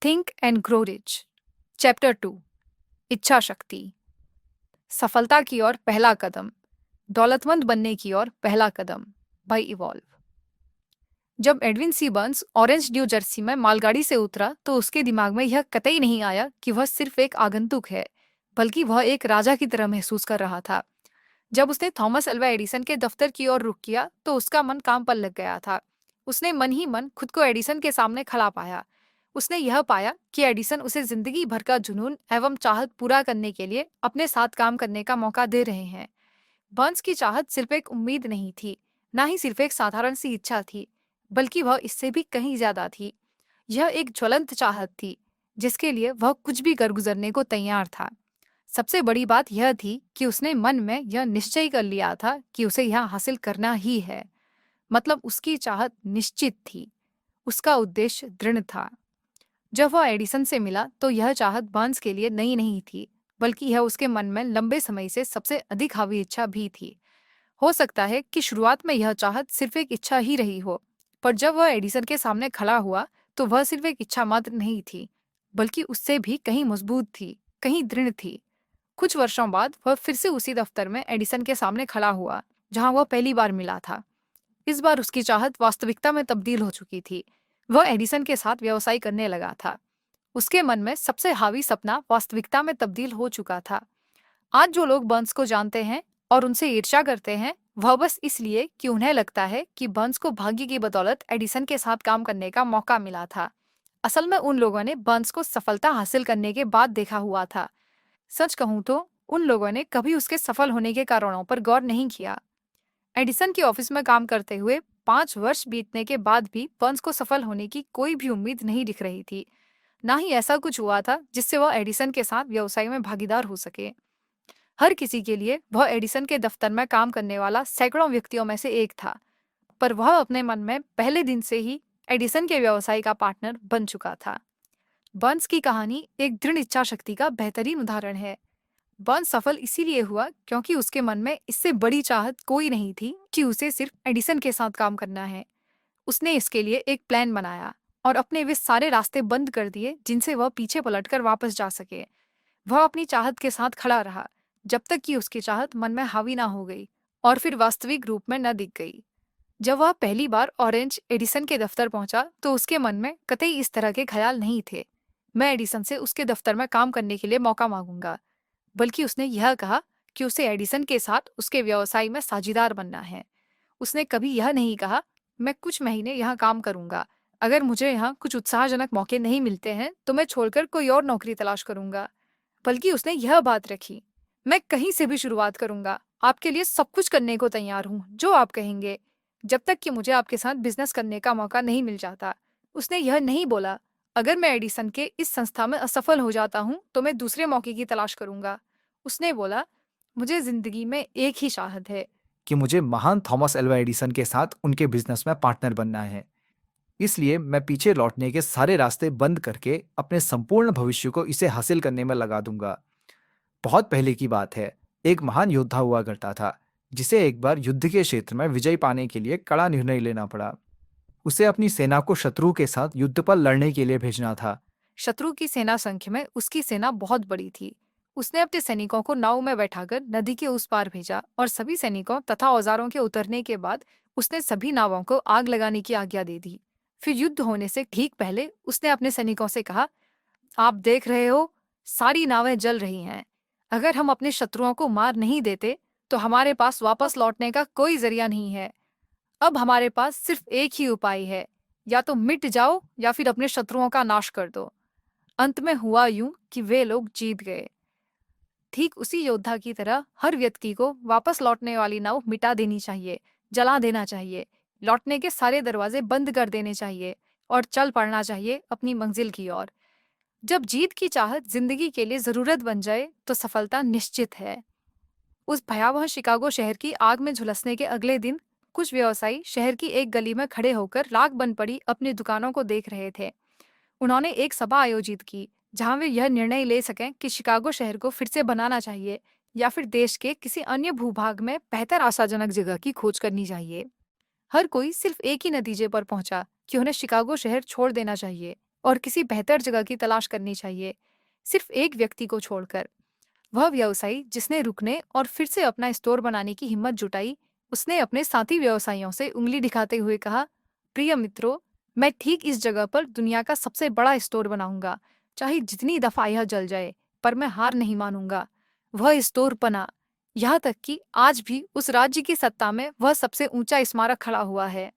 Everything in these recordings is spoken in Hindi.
Think and grow rich. Chapter 2। इच्छा शक्ति। सफलता की ओर पहला कदम, दौलतमंद बनने की ओर पहला कदम, बाय इवॉल्व। जब Edwin C Burns Orange New Jersey में मालगाड़ी से उतरा तो उसके दिमाग में यह कतई नहीं आया कि वह सिर्फ एक आगंतुक है, बल्कि वह एक राजा की तरह महसूस कर रहा था। जब उसने थॉमस अल्वा एडिसन के दफ्तर की ओर रुख किया तो उसका मन काम पर लग गया था। उसने मन ही मन खुद को एडिसन के सामने खड़ा पाया। उसने यह पाया कि एडिसन उसे जिंदगी भर का जुनून एवं चाहत पूरा करने के लिए अपने साथ काम करने का मौका दे रहे हैं। बर्न्स की चाहत सिर्फ एक उम्मीद नहीं थी, ना ही सिर्फ एक साधारण सी इच्छा थी, बल्कि वह इससे भी कहीं ज्यादा थी। यह एक ज्वलंत चाहत थी, जिसके लिए वह कुछ भी कर गुजरने को तैयार था। सबसे बड़ी बात यह थी कि उसने मन में यह निश्चय कर लिया था कि उसे यह हासिल करना ही है। मतलब उसकी चाहत निश्चित थी, उसका उद्देश्य दृढ़ था। जब वह एडिसन से मिला तो यह चाहत बर्न्स के लिए नई नहीं थी, बल्कि यह उसके मन में लंबे समय से सबसे अधिक हावी इच्छा भी थी। हो सकता है कि शुरुआत में यह चाहत सिर्फ एक इच्छा ही रही हो, पर जब वह एडिसन के सामने खड़ा हुआ तो वह सिर्फ एक इच्छा मात्र नहीं थी, बल्कि उससे भी कहीं मजबूत थी, कहीं दृढ़ थी। कुछ वर्षों बाद वह फिर से उसी दफ्तर में एडिसन के सामने खड़ा हुआ, जहां वह पहली बार मिला था। इस बार उसकी चाहत वास्तविकता में तब्दील हो चुकी थी। वह एडिसन के साथ व्यवसाय करने लगा था। उसके मन में सबसे हावी सपना वास्तविकता में तब्दील हो चुका था। आज जो लोग बर्न्स को जानते हैं और उनसे ईर्ष्या करते हैं, वह बस इसलिए कि उन्हें लगता है कि बर्न्स को भाग्य की बदौलत एडिसन के साथ काम करने का मौका मिला था। असल में उन लोगों ने बर्न्स को सफलता हासिल करने के बाद देखा हुआ था। सच कहूं तो उन लोगों ने कभी उसके सफल होने के कारणों पर गौर नहीं किया। एडिसन के ऑफिस में काम करते हुए 5 वर्ष बीतने के बाद भी बर्न्स को सफल होने की कोई भी उम्मीद नहीं दिख रही थी। ना ही ऐसा कुछ हुआ था जिससे वह एडिसन के साथ व्यवसाय में भागीदार हो सके। हर किसी के लिए वह एडिसन के दफ्तर में काम करने वाला सैकड़ों व्यक्तियों में से एक था, पर वह अपने मन में पहले दिन से ही एडिसन के व्यवसाय का पार्टनर बन चुका था। बर्न्स की कहानी एक दृढ़ इच्छा शक्ति का बेहतरीन उदाहरण है। बर्न्स सफल इसीलिए हुआ क्योंकि उसके मन में इससे बड़ी चाहत कोई नहीं थी कि उसे सिर्फ एडिसन के साथ काम करना है। उसने इसके लिए एक प्लान बनाया और अपने वे सारे रास्ते बंद कर दिए जिनसे वह पीछे पलटकर वापस जा सके। वह अपनी चाहत के साथ खड़ा रहा जब तक कि उसकी चाहत मन में हावी ना हो गई और फिर वास्तविक रूप में न दिख गई। जब वह पहली बार ऑरेंज एडिसन के दफ्तर पहुंचा तो उसके मन में कतई इस तरह के ख्याल नहीं थे, मैं एडिसन से उसके दफ्तर में काम करने के लिए मौका मांगूंगा। बल्कि उसने यह कहा कि उसे एडिसन के साथ उसके व्यवसाय में साझीदार बनना है। उसने कभी यह नहीं कहा, मैं कुछ महीने यहाँ काम करूंगा, अगर मुझे यहाँ कुछ उत्साहजनक मौके नहीं मिलते हैं तो मैं छोड़कर कोई और नौकरी तलाश करूंगा। बल्कि उसने यह बात रखी, मैं कहीं से भी शुरुआत करूंगा, आपके लिए सब कुछ करने को तैयार हूँ, जो आप कहेंगे, जब तक कि मुझे आपके साथ बिजनेस करने का मौका नहीं मिल जाता। उसने यह नहीं बोला, अगर मैं एडिसन के इस संस्था में असफल हो जाता हूँ तो मैं दूसरे मौके की तलाश करूंगा। उसने बोला, मुझे जिंदगी में एक ही चाहत है कि मुझे महान थॉमस एल्वा एडिसन के साथ उनके बिजनेस में पार्टनर बनना है। इसलिए मैं पीछे लौटने के सारे रास्ते बंद करके अपने संपूर्ण भविष्य को इसे हासिल करने में लगा दूंगा। बहुत पहले की बात है, एक महान योद्धा हुआ करता था, जिसे एक बार युद्ध के क्षेत्र में विजय पाने के लिए कड़ा निर्णय लेना पड़ा। उसे अपनी सेना को शत्रु के साथ युद्ध पर लड़ने के लिए भेजना था। शत्रु की सेना संख्या में उसकी सेना बहुत बड़ी थी। उसने अपने सैनिकों को नाव में बैठाकर नदी के उस पार भेजा और सभी सैनिकों तथा औजारों के उतरने के बाद उसने सभी नावों को आग लगाने की आज्ञा दे दी। फिर युद्ध होने से ठीक पहले उसने अपने सैनिकों से कहा, आप देख रहे हो, सारी नावें जल रही हैं। अगर हम अपने शत्रुओं को मार नहीं देते तो हमारे पास वापस लौटने का कोई जरिया नहीं है। अब हमारे पास सिर्फ एक ही उपाय है, या तो मिट जाओ या फिर अपने शत्रुओं का नाश कर दो। अंत में हुआ यूं कि वे लोग जीत गए। ठीक उसी योद्धा की तरह हर व्यक्ति को वापस लौटने वाली नाव मिटा देनी चाहिए, जला देना चाहिए, लौटने के सारे दरवाजे बंद कर देने चाहिए और चल पड़ना चाहिए अपनी मंजिल की ओर। जब जीत की चाहत जिंदगी के लिए जरूरत बन जाए तो सफलता निश्चित है। उस भयावह शिकागो शहर की आग में झुलसने के अगले दिन कुछ व्यवसायी शहर की एक गली में खड़े होकर राख बन पड़ी अपनी दुकानों को देख रहे थे। उन्होंने एक सभा आयोजित की जहां वे यह निर्णय ले सकें कि शिकागो शहर को फिर से बनाना चाहिए या फिर देश के किसी अन्य भूभाग में बेहतर आशाजनक जगह की खोज करनी चाहिए। हर कोई सिर्फ एक ही नतीजे पर पहुंचा कि उन्हें शिकागो शहर छोड़ देना चाहिए और किसी बेहतर जगह की तलाश करनी चाहिए, सिर्फ एक व्यक्ति को छोड़कर। वह व्यवसायी जिसने रुकने और फिर से अपना स्टोर बनाने की हिम्मत जुटाई, उसने अपने साथी व्यवसायियों से उंगली दिखाते हुए कहा, प्रिय मित्रों, मैं ठीक इस जगह पर दुनिया का सबसे बड़ा स्टोर बनाऊंगा, चाहे जितनी दफा यह जल जाए, पर मैं हार नहीं मानूंगा। वह स्टोर बना, यहाँ तक कि आज भी उस राज्य की सत्ता में वह सबसे ऊंचा स्मारक खड़ा हुआ है।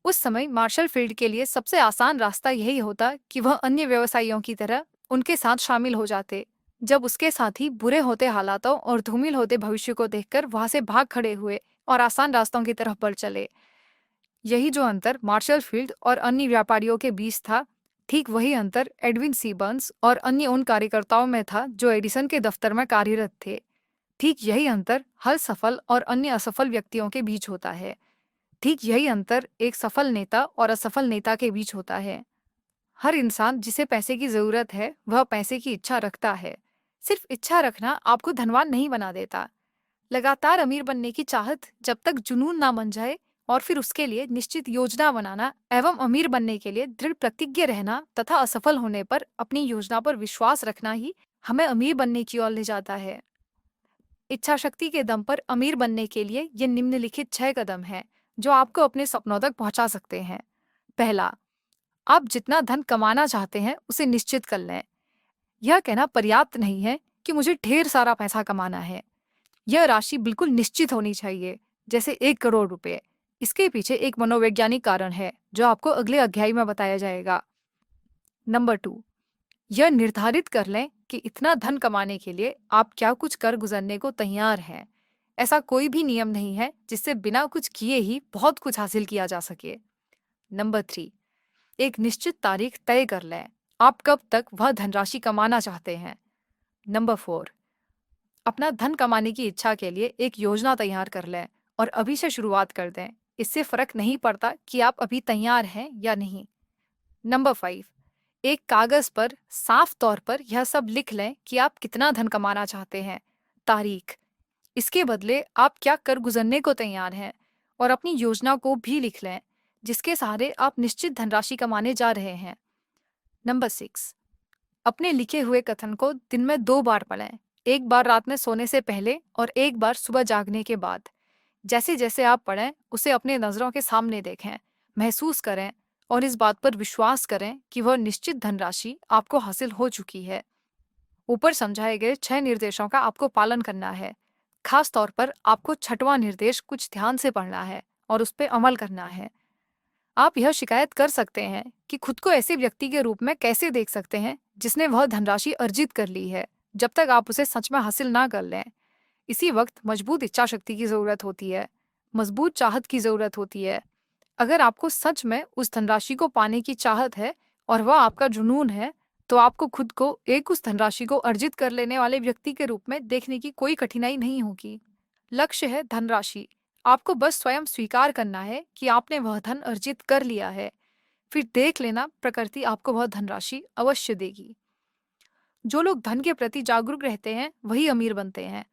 उस समय मार्शल फील्ड के लिए सबसे आसान रास्ता यही होता कि वह अन्य व्यवसायियों की तरह उनके साथ शामिल हो जाते। जब उसके साथी बुरे होते हालातों और धूमिल होते भविष्य को देखकर वहां से भाग खड़े हुए और आसान रास्तों की तरफ बढ़ चले। यही जो अंतर मार्शल फील्ड और अन्य व्यापारियों के बीच था, ठीक वही अंतर एडविन सीबर्न्स और अन्य उन कार्यकर्ताओं में था जो एडिसन के दफ्तर में कार्यरत थे। ठीक यही अंतर हर सफल और अन्य असफल व्यक्तियों के बीच होता है। ठीक यही अंतर एक सफल नेता और असफल नेता के बीच होता है। हर इंसान जिसे पैसे की जरूरत है, वह पैसे की इच्छा रखता है। सिर्फ इच्छा रखना आपको धनवान नहीं बना देता। लगातार अमीर बनने की चाहत जब तक जुनून ना बन जाए, और फिर उसके लिए निश्चित योजना बनाना एवं अमीर बनने के लिए दृढ़ प्रतिज्ञ रहना तथा असफल होने पर अपनी योजना पर विश्वास रखना ही हमें अमीर बनने की ओर ले जाता है। इच्छा शक्ति के दम पर अमीर बनने के लिए ये निम्नलिखित 6 कदम हैं जो आपको अपने सपनों तक पहुंचा सकते हैं। पहला, आप जितना धन कमाना चाहते हैं उसे निश्चित कर लें। यह कहना पर्याप्त नहीं है कि मुझे ढेर सारा पैसा कमाना है। यह राशि बिल्कुल निश्चित होनी चाहिए, जैसे 1 करोड़ रुपए। इसके पीछे एक मनोवैज्ञानिक कारण है जो आपको अगले अध्याय में बताया जाएगा। नंबर 2, यह निर्धारित कर लें कि इतना धन कमाने के लिए आप क्या कुछ कर गुजरने को तैयार हैं। ऐसा कोई भी नियम नहीं है जिससे बिना कुछ किए ही बहुत कुछ हासिल किया जा सके। नंबर 3, एक निश्चित तारीख तय कर लें, आप कब तक वह धनराशि कमाना चाहते हैं। नंबर 4, अपना धन कमाने की इच्छा के लिए एक योजना तैयार कर लें और अभी से शुरुआत कर दें। इससे फर्क नहीं पड़ता कि आप अभी तैयार हैं या नहीं। नंबर 5, एक कागज पर साफ तौर पर यह सब लिख लें कि आप कितना धन कमाना चाहते हैं, तारीख। इसके बदले आप क्या कर गुजरने को तैयार हैं, और अपनी योजना को भी लिख लें जिसके सहारे आप निश्चित धनराशि कमाने जा रहे हैं। नंबर 6, अपने लिखे हुए कथन को दिन में 2 बार पढ़ें, एक बार रात में सोने से पहले और एक बार सुबह जागने के बाद। जैसे जैसे आप पढ़ें उसे अपने नज़रों के सामने देखें, महसूस करें और इस बात पर विश्वास करें कि वह निश्चित धनराशि आपको हासिल हो चुकी है। ऊपर समझाए गए 6 निर्देशों का आपको पालन करना है। खास तौर पर आपको 6वां निर्देश कुछ ध्यान से पढ़ना है और उस पर अमल करना है। आप यह शिकायत कर सकते हैं कि खुद को ऐसे व्यक्ति के रूप में कैसे देख सकते हैं जिसने वह धनराशि अर्जित कर ली है, जब तक आप उसे सच में हासिल ना कर लें। इसी वक्त मजबूत इच्छा शक्ति की जरूरत होती है, मजबूत चाहत की जरूरत होती है। अगर आपको सच में उस धनराशि को पाने की चाहत है और वह आपका जुनून है, तो आपको खुद को एक उस धनराशि को अर्जित कर लेने वाले व्यक्ति के रूप में देखने की कोई कठिनाई नहीं होगी। लक्ष्य है धनराशि, आपको बस स्वयं स्वीकार करना है कि आपने वह धन अर्जित कर लिया है। फिर देख लेना, प्रकृति आपको वह धनराशि अवश्य देगी। जो लोग धन के प्रति जागरूक रहते हैं वही अमीर बनते हैं।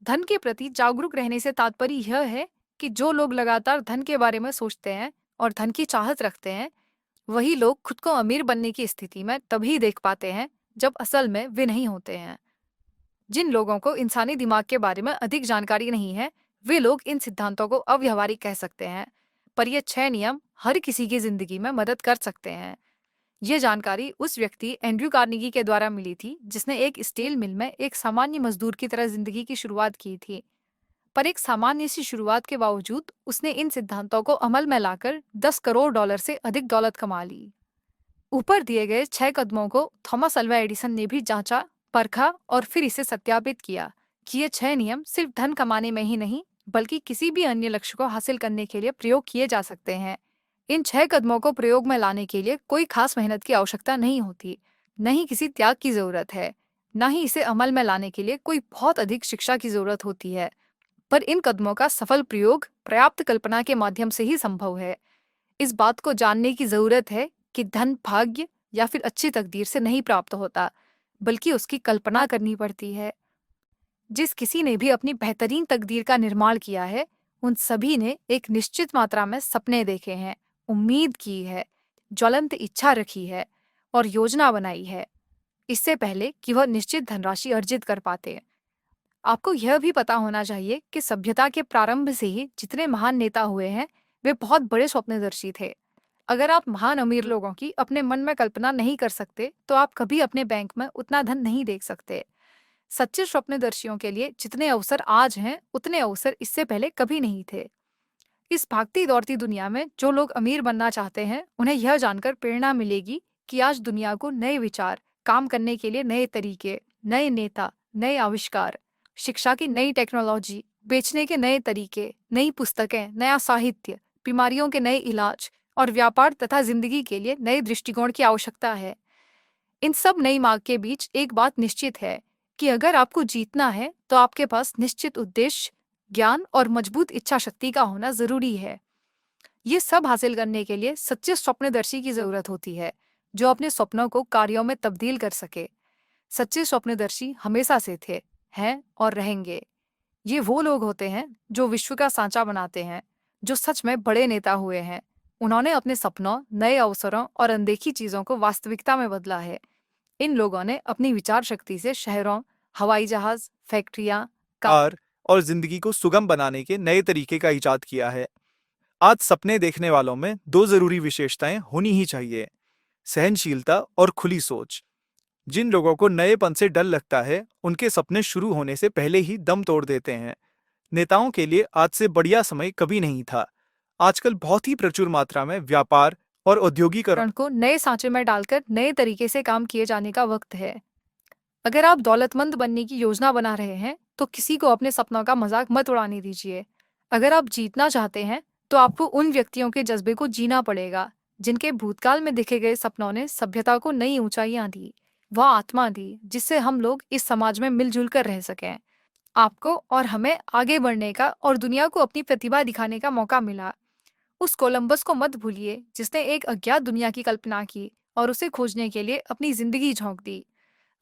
धन के प्रति जागरूक रहने से तात्पर्य यह है कि जो लोग लगातार धन के बारे में सोचते हैं और धन की चाहत रखते हैं, वही लोग खुद को अमीर बनने की स्थिति में तभी देख पाते हैं जब असल में वे नहीं होते हैं। जिन लोगों को इंसानी दिमाग के बारे में अधिक जानकारी नहीं है, वे लोग इन सिद्धांतों को अव्यावहारिक कह सकते हैं, पर ये 6 नियम हर किसी की जिंदगी में मदद कर सकते हैं। ये जानकारी उस व्यक्ति एंड्रयू कार्नेगी के द्वारा मिली थी जिसने एक स्टील मिल में एक सामान्य मजदूर की तरह जिंदगी की शुरुआत की थी। पर एक सामान्य सी शुरुआत के बावजूद उसने इन सिद्धांतों को अमल में लाकर 10 करोड़ डॉलर से अधिक दौलत कमा ली। ऊपर दिए गए 6 कदमों को थॉमस अल्वा एडिसन ने भी जांचा, परखा और फिर इसे सत्यापित किया कि ये 6 नियम सिर्फ धन कमाने में ही नहीं बल्कि किसी भी अन्य लक्ष्य को हासिल करने के लिए प्रयोग किए जा सकते हैं। इन 6 कदमों को प्रयोग में लाने के लिए कोई खास मेहनत की आवश्यकता नहीं होती, न ही किसी त्याग की जरूरत है, न ही इसे अमल में लाने के लिए कोई बहुत अधिक शिक्षा की जरूरत होती है। पर इन कदमों का सफल प्रयोग पर्याप्त कल्पना के माध्यम से ही संभव है। इस बात को जानने की जरूरत है कि धन भाग्य या फिर अच्छी तकदीर से नहीं प्राप्त होता, बल्कि उसकी कल्पना करनी पड़ती है। जिस किसी ने भी अपनी बेहतरीन तकदीर का निर्माण किया है, उन सभी ने एक निश्चित मात्रा में सपने देखे हैं, उम्मीद की है, ज्वलंत इच्छा रखी है और योजना बनाई है, इससे पहले कि वह निश्चित धनराशि अर्जित कर पाते। आपको यह भी पता होना चाहिए कि सभ्यता के प्रारंभ से ही जितने महान नेता हुए हैं, वे बहुत बड़े स्वप्नदर्शी थे। अगर आप महान अमीर लोगों की अपने मन में कल्पना नहीं कर सकते, तो आप कभी अपने बैंक में उतना धन नहीं देख सकते। सच्चे स्वप्नदर्शियों के लिए जितने अवसर आज हैं, उतने अवसर इससे पहले कभी नहीं थे। इस भागती दौड़ती दुनिया में जो लोग अमीर बनना चाहते हैं, उन्हें यह जानकर प्रेरणा मिलेगी कि आज दुनिया को नए विचार, काम करने के लिए नए तरीके, नए नेता, नए आविष्कार, शिक्षा की नई टेक्नोलॉजी, बेचने के नए तरीके, नई पुस्तकें, नया साहित्य, बीमारियों के नए इलाज और व्यापार तथा जिंदगी के लिए नए दृष्टिकोण की आवश्यकता है। इन सब नई मांग के बीच एक बात निश्चित है कि अगर आपको जीतना है, तो आपके पास निश्चित उद्देश्य, ज्ञान और मजबूत इच्छा शक्ति का होना जरूरी है। ये सब हासिल करने के लिए सच्चे स्वप्नदर्शी की जरूरत होती है, जो अपने सपनों को कार्यों में तब्दील कर सके। सच्चे स्वप्नदर्शी हमेशा से थे, हैं और रहेंगे। ये वो लोग होते हैं जो विश्व का सांचा बनाते हैं, जो सच में बड़े नेता हुए हैं। उन्होंने अपने सपनों, नए अवसरों और अनदेखी चीजों को वास्तविकता में बदला है। इन लोगों ने अपनी विचार शक्ति से शहरों, हवाई जहाज, फैक्ट्रियां, कार और जिंदगी को सुगम बनाने के नए तरीके का इजाद किया है। आज सपने देखने वालों में दो जरूरी विशेषताएं होनी ही चाहिए: सहनशीलता और खुली सोच। जिन लोगों को नएपन से डर लगता है, उनके सपने शुरू होने से पहले ही दम तोड़ देते हैं। नेताओं के लिए आज से बढ़िया समय कभी नहीं था। आजकल बहुत ही प्रचुर मात्रा में व्यापार और औद्योगिकरण को नए सांचे में डालकर नए तरीके से काम किए जाने का वक्त है। अगर आप दौलतमंद बनने की योजना बना रहे हैं, तो किसी को अपने सपनों का मजाक मत उड़ाने दीजिए। अगर आप जीतना चाहते हैं, तो आपको उन व्यक्तियों के जज्बे को जीना पड़ेगा, जिनके भूतकाल में देखे गए सपनों ने सभ्यता को नई ऊंचाइयां दी, वह आत्मा दी जिससे हम लोग इस समाज में मिलजुल कर रह सकें। आपको और हमें आगे बढ़ने का और दुनिया को अपनी प्रतिभा दिखाने का मौका मिला। उस कोलंबस को मत भूलिए, जिसने एक अज्ञात दुनिया की कल्पना की और उसे खोजने के लिए अपनी जिंदगी झोंक दी।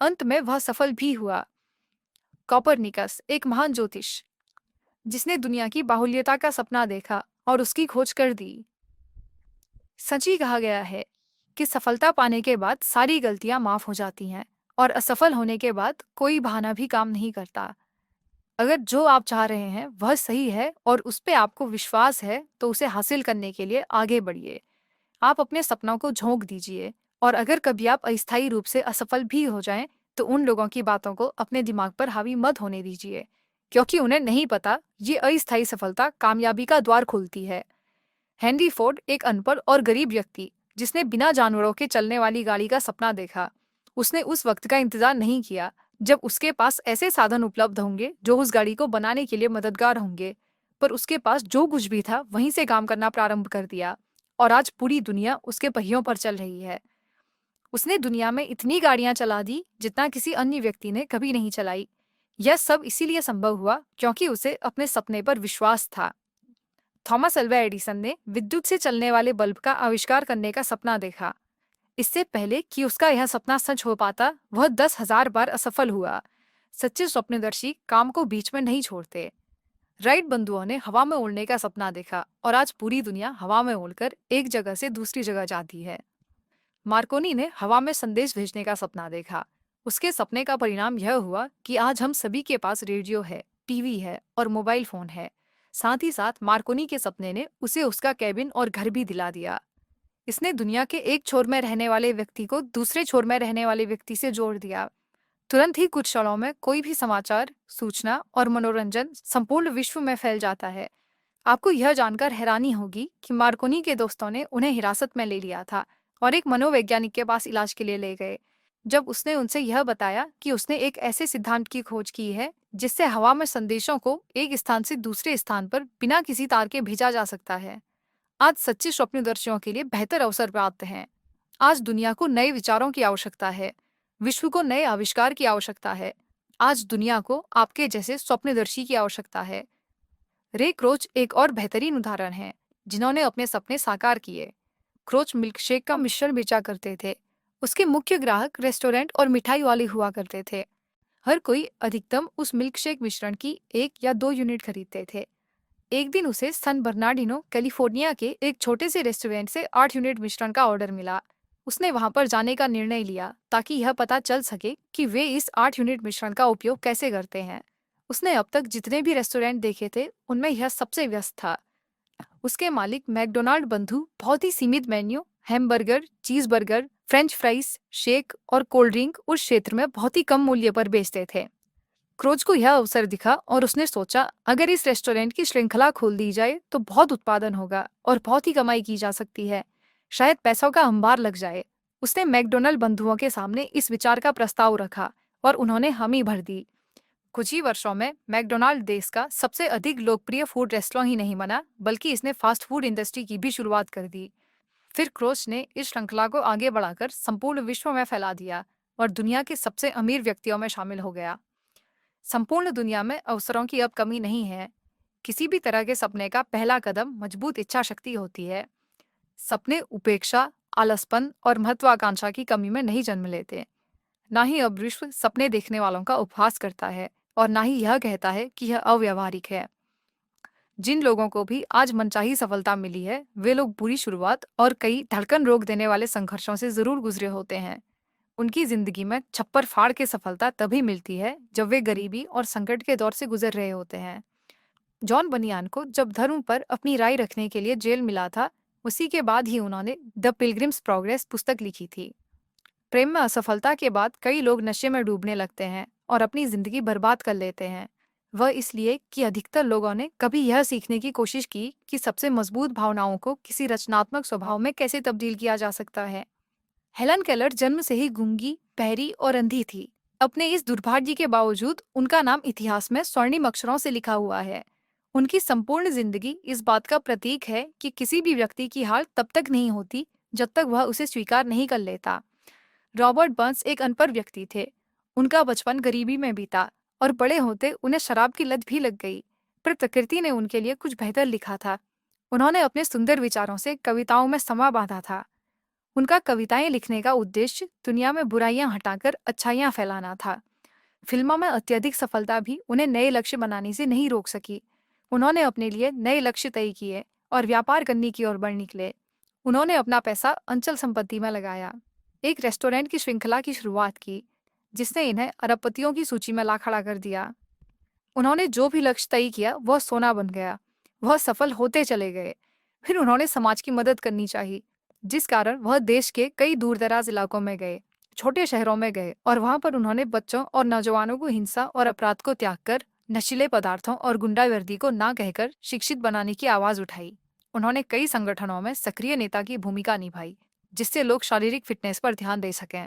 अंत में वह सफल भी हुआ। कॉपरनिकस एक महान ज्योतिष, जिसने दुनिया की बाहुल्यता का सपना देखा और उसकी खोज कर दी। सच ही कहा गया है कि सफलता पाने के बाद सारी गलतियां माफ हो जाती हैं और असफल होने के बाद कोई बहाना भी काम नहीं करता। अगर जो आप चाह रहे हैं वह सही है और उस पे आपको विश्वास है, तो उसे हासिल करने के लिए आगे बढ़िए। आप अपने सपनों को झोंक दीजिए, और अगर कभी आप अस्थायी रूप से असफल भी हो जाएं, तो उन लोगों की बातों को अपने दिमाग पर हावी मत होने दीजिए, क्योंकि उन्हें नहीं पता ये अस्थायी सफलता कामयाबी का द्वार खोलती है। हेनरी फोर्ड एक अनपढ़ और गरीब व्यक्ति, जिसने बिना जानवरों के चलने वाली गाड़ी का सपना देखा, उसने उस वक्त का इंतजार नहीं किया जब उसके पास ऐसे साधन उपलब्ध होंगे जो उस गाड़ी को बनाने के लिए मददगार होंगे, पर उसके पास जो कुछ भी था वहीं से काम करना प्रारंभ कर दिया, और आज पूरी दुनिया उसके पहियों पर चल रही है। उसने दुनिया में इतनी गाड़ियां चला दी जितना किसी अन्य व्यक्ति ने कभी नहीं चलाई। यह सब इसीलिए संभव हुआ क्योंकि उसे अपने सपने पर विश्वास था। थॉमस अल्वा एडिसन ने विद्युत से चलने वाले बल्ब का आविष्कार करने का सपना देखा। इससे पहले कि उसका यह सपना सच हो पाता, वह 10,000 बार असफल हुआ। सच्चे स्वप्नदर्शी काम को बीच में नहीं छोड़ते। राइट बंधुओं ने हवा में उड़ने का सपना देखा, और आज पूरी दुनिया हवा में उड़कर एक जगह से दूसरी जगह जाती है। मार्कोनी ने हवा में संदेश भेजने का सपना देखा। उसके सपने का परिणाम यह हुआ कि आज हम सभी के पास रेडियो है, टीवी है और मोबाइल फोन है। साथ ही साथ मार्कोनी के सपने ने उसे उसका कैबिन और घर भी दिला दिया। इसने दुनिया के एक छोर में रहने वाले व्यक्ति को दूसरे छोर में रहने वाले व्यक्ति से जोड़ दिया। तुरंत ही कुछ क्षणों में कोई भी समाचार, सूचना और मनोरंजन संपूर्ण विश्व में फैल जाता है। आपको यह जानकर हैरानी होगी कि मार्कोनी के दोस्तों ने उन्हें हिरासत में ले लिया था और एक मनोवैज्ञानिक के पास इलाज के लिए ले गए, जब उसने उनसे यह बताया कि उसने एक ऐसे सिद्धांत की खोज की है जिससे हवा में संदेशों को एक स्थान से दूसरे स्थान पर बिना किसी तार के भेजा जा सकता है। आज सच्चे स्वप्नदर्शियों के लिए बेहतर अवसर प्राप्त हैं। आज दुनिया को नए विचारों की आवश्यकता है, विश्व को नए आविष्कार की आवश्यकता है। आज दुनिया को आपके जैसे स्वप्नदर्शी की आवश्यकता है। रे क्रोच एक और बेहतरीन उदाहरण है, जिन्होंने अपने सपने साकार किए। क्रोच मिल्कशेक का मिश्रण बेचा करते थे। उसके मुख्य ग्राहक रेस्टोरेंट और मिठाई वाले हुआ करते थे। हर कोई अधिकतम उस मिल्कशेक मिश्रण की 1 या 2 यूनिट खरीदते थे। एक दिन उसे सन बर्नार्डिनो कैलिफोर्निया के एक छोटे से रेस्टोरेंट से 8 यूनिट मिश्रण का ऑर्डर मिला। उसने वहां पर जाने का निर्णय लिया ताकि यह पता चल सके कि वे इस 8 यूनिट मिश्रण का उपयोग कैसे करते हैं। उसने अब तक जितने भी रेस्टोरेंट देखे थे उनमें यह सबसे व्यस्त था। उसके मालिक मैकडोनाल्ड बंधु बहुत ही सीमित मेन्यू, हैमबर्गर, चीज बर्गर, फ्रेंच फ्राइज, शेक और कोल्ड ड्रिंक उस क्षेत्र में बहुत ही कम मूल्य पर बेचते थे। क्रोज को यह अवसर दिखा और उसने सोचा अगर इस रेस्टोरेंट की श्रृंखला खोल दी जाए तो बहुत उत्पादन होगा और बहुत ही कमाई की जा सकती है। शायद पैसों का अंबार लग जाए। उसने मैकडोनल्ड बंधुओं के सामने इस विचार का प्रस्ताव रखा और उन्होंने हामी भर दी। कुछ ही वर्षों में मैकडोनाल्ड देश का सबसे अधिक लोकप्रिय फूड रेस्टोरेंट ही नहीं बना बल्कि इसने फास्ट फूड इंडस्ट्री की भी शुरुआत कर दी। फिर क्रोच ने इस श्रृंखला को आगे बढ़ाकर संपूर्ण विश्व में फैला दिया और दुनिया के सबसे अमीर व्यक्तियों में शामिल हो गया। संपूर्ण दुनिया में अवसरों की अब कमी नहीं है। किसी भी तरह के सपने का पहला कदम मजबूत इच्छा शक्ति होती है। सपने उपेक्षा, आलसपन और महत्वाकांक्षा की कमी में नहीं जन्म लेते। ना ही अब विश्व सपने देखने वालों का उपहास करता है और ना ही यह कहता है कि यह अव्यावहारिक है। जिन लोगों को भी आज मनचाही सफलता मिली है वे लोग बुरी शुरुआत और कई धड़कन रोक देने वाले संघर्षों से जरूर गुजरे होते हैं। उनकी जिंदगी में छप्पर फाड़ के सफलता तभी मिलती है जब वे गरीबी और संकट के दौर से गुजर रहे होते हैं। जॉन बनियान को जब धर्म पर अपनी राय रखने के लिए जेल मिला था उसी के बाद ही उन्होंने द पिलग्रिम्स प्रोग्रेस पुस्तक लिखी थी। प्रेम में असफलता के बाद कई लोग नशे में डूबने लगते हैं और अपनी जिंदगी बर्बाद कर लेते हैं। वह इसलिए कि अधिकतर लोगों ने कभी यह सीखने की कोशिश की कि सबसे मजबूत भावनाओं को किसी रचनात्मक स्वभाव में कैसे तब्दील किया जा सकता है। हेलन केलर जन्म से ही गूंगी, बहरी और अंधी थी। अपने इस दुर्भाग्य के बावजूद उनका नाम इतिहास में स्वर्णिम अक्षरों से लिखा हुआ है। उनकी संपूर्ण जिंदगी इस बात का प्रतीक है कि किसी भी व्यक्ति की हार तब तक नहीं होती जब तक वह उसे स्वीकार नहीं कर लेता। रॉबर्ट बर्न्स एक अनपढ़ व्यक्ति थे। उनका बचपन गरीबी में बीता और बड़े होते उन्हें शराब की लत भी लग गई, पर प्रकृति ने उनके लिए कुछ बेहतर लिखा था। उन्होंने अपने सुंदर विचारों से कविताओं में समा बांधा था। उनका कविताएं लिखने का उद्देश्य दुनिया में बुराइयां हटाकर अच्छाइयां फैलाना था। फिल्मों में अत्यधिक सफलता भी उन्हें नए लक्ष्य बनाने से नहीं रोक सकी। उन्होंने अपने लिए नए लक्ष्य तय किए और व्यापार करने की ओर बढ़ निकले। उन्होंने अपना पैसा अंचल संपत्ति में लगाया, एक रेस्टोरेंट की श्रृंखला की शुरुआत की जिसने इन्हें अरबपतियों की सूची में ला खड़ा कर दिया। उन्होंने जो भी लक्ष्य तय किया वह सोना बन गया। वह सफल होते चले गए। फिर उन्होंने समाज की मदद करनी चाहिए, जिस कारण वह देश के कई दूरदराज इलाकों में गए, छोटे शहरों में गए और वहां पर उन्होंने बच्चों और नौजवानों को हिंसा और अपराध को त्याग कर नशीले पदार्थों और गुंडागर्दी को ना कहकर शिक्षित बनाने की आवाज उठाई। उन्होंने कई संगठनों में सक्रिय नेता की भूमिका निभाई जिससे लोग शारीरिक फिटनेस पर ध्यान दे सकें।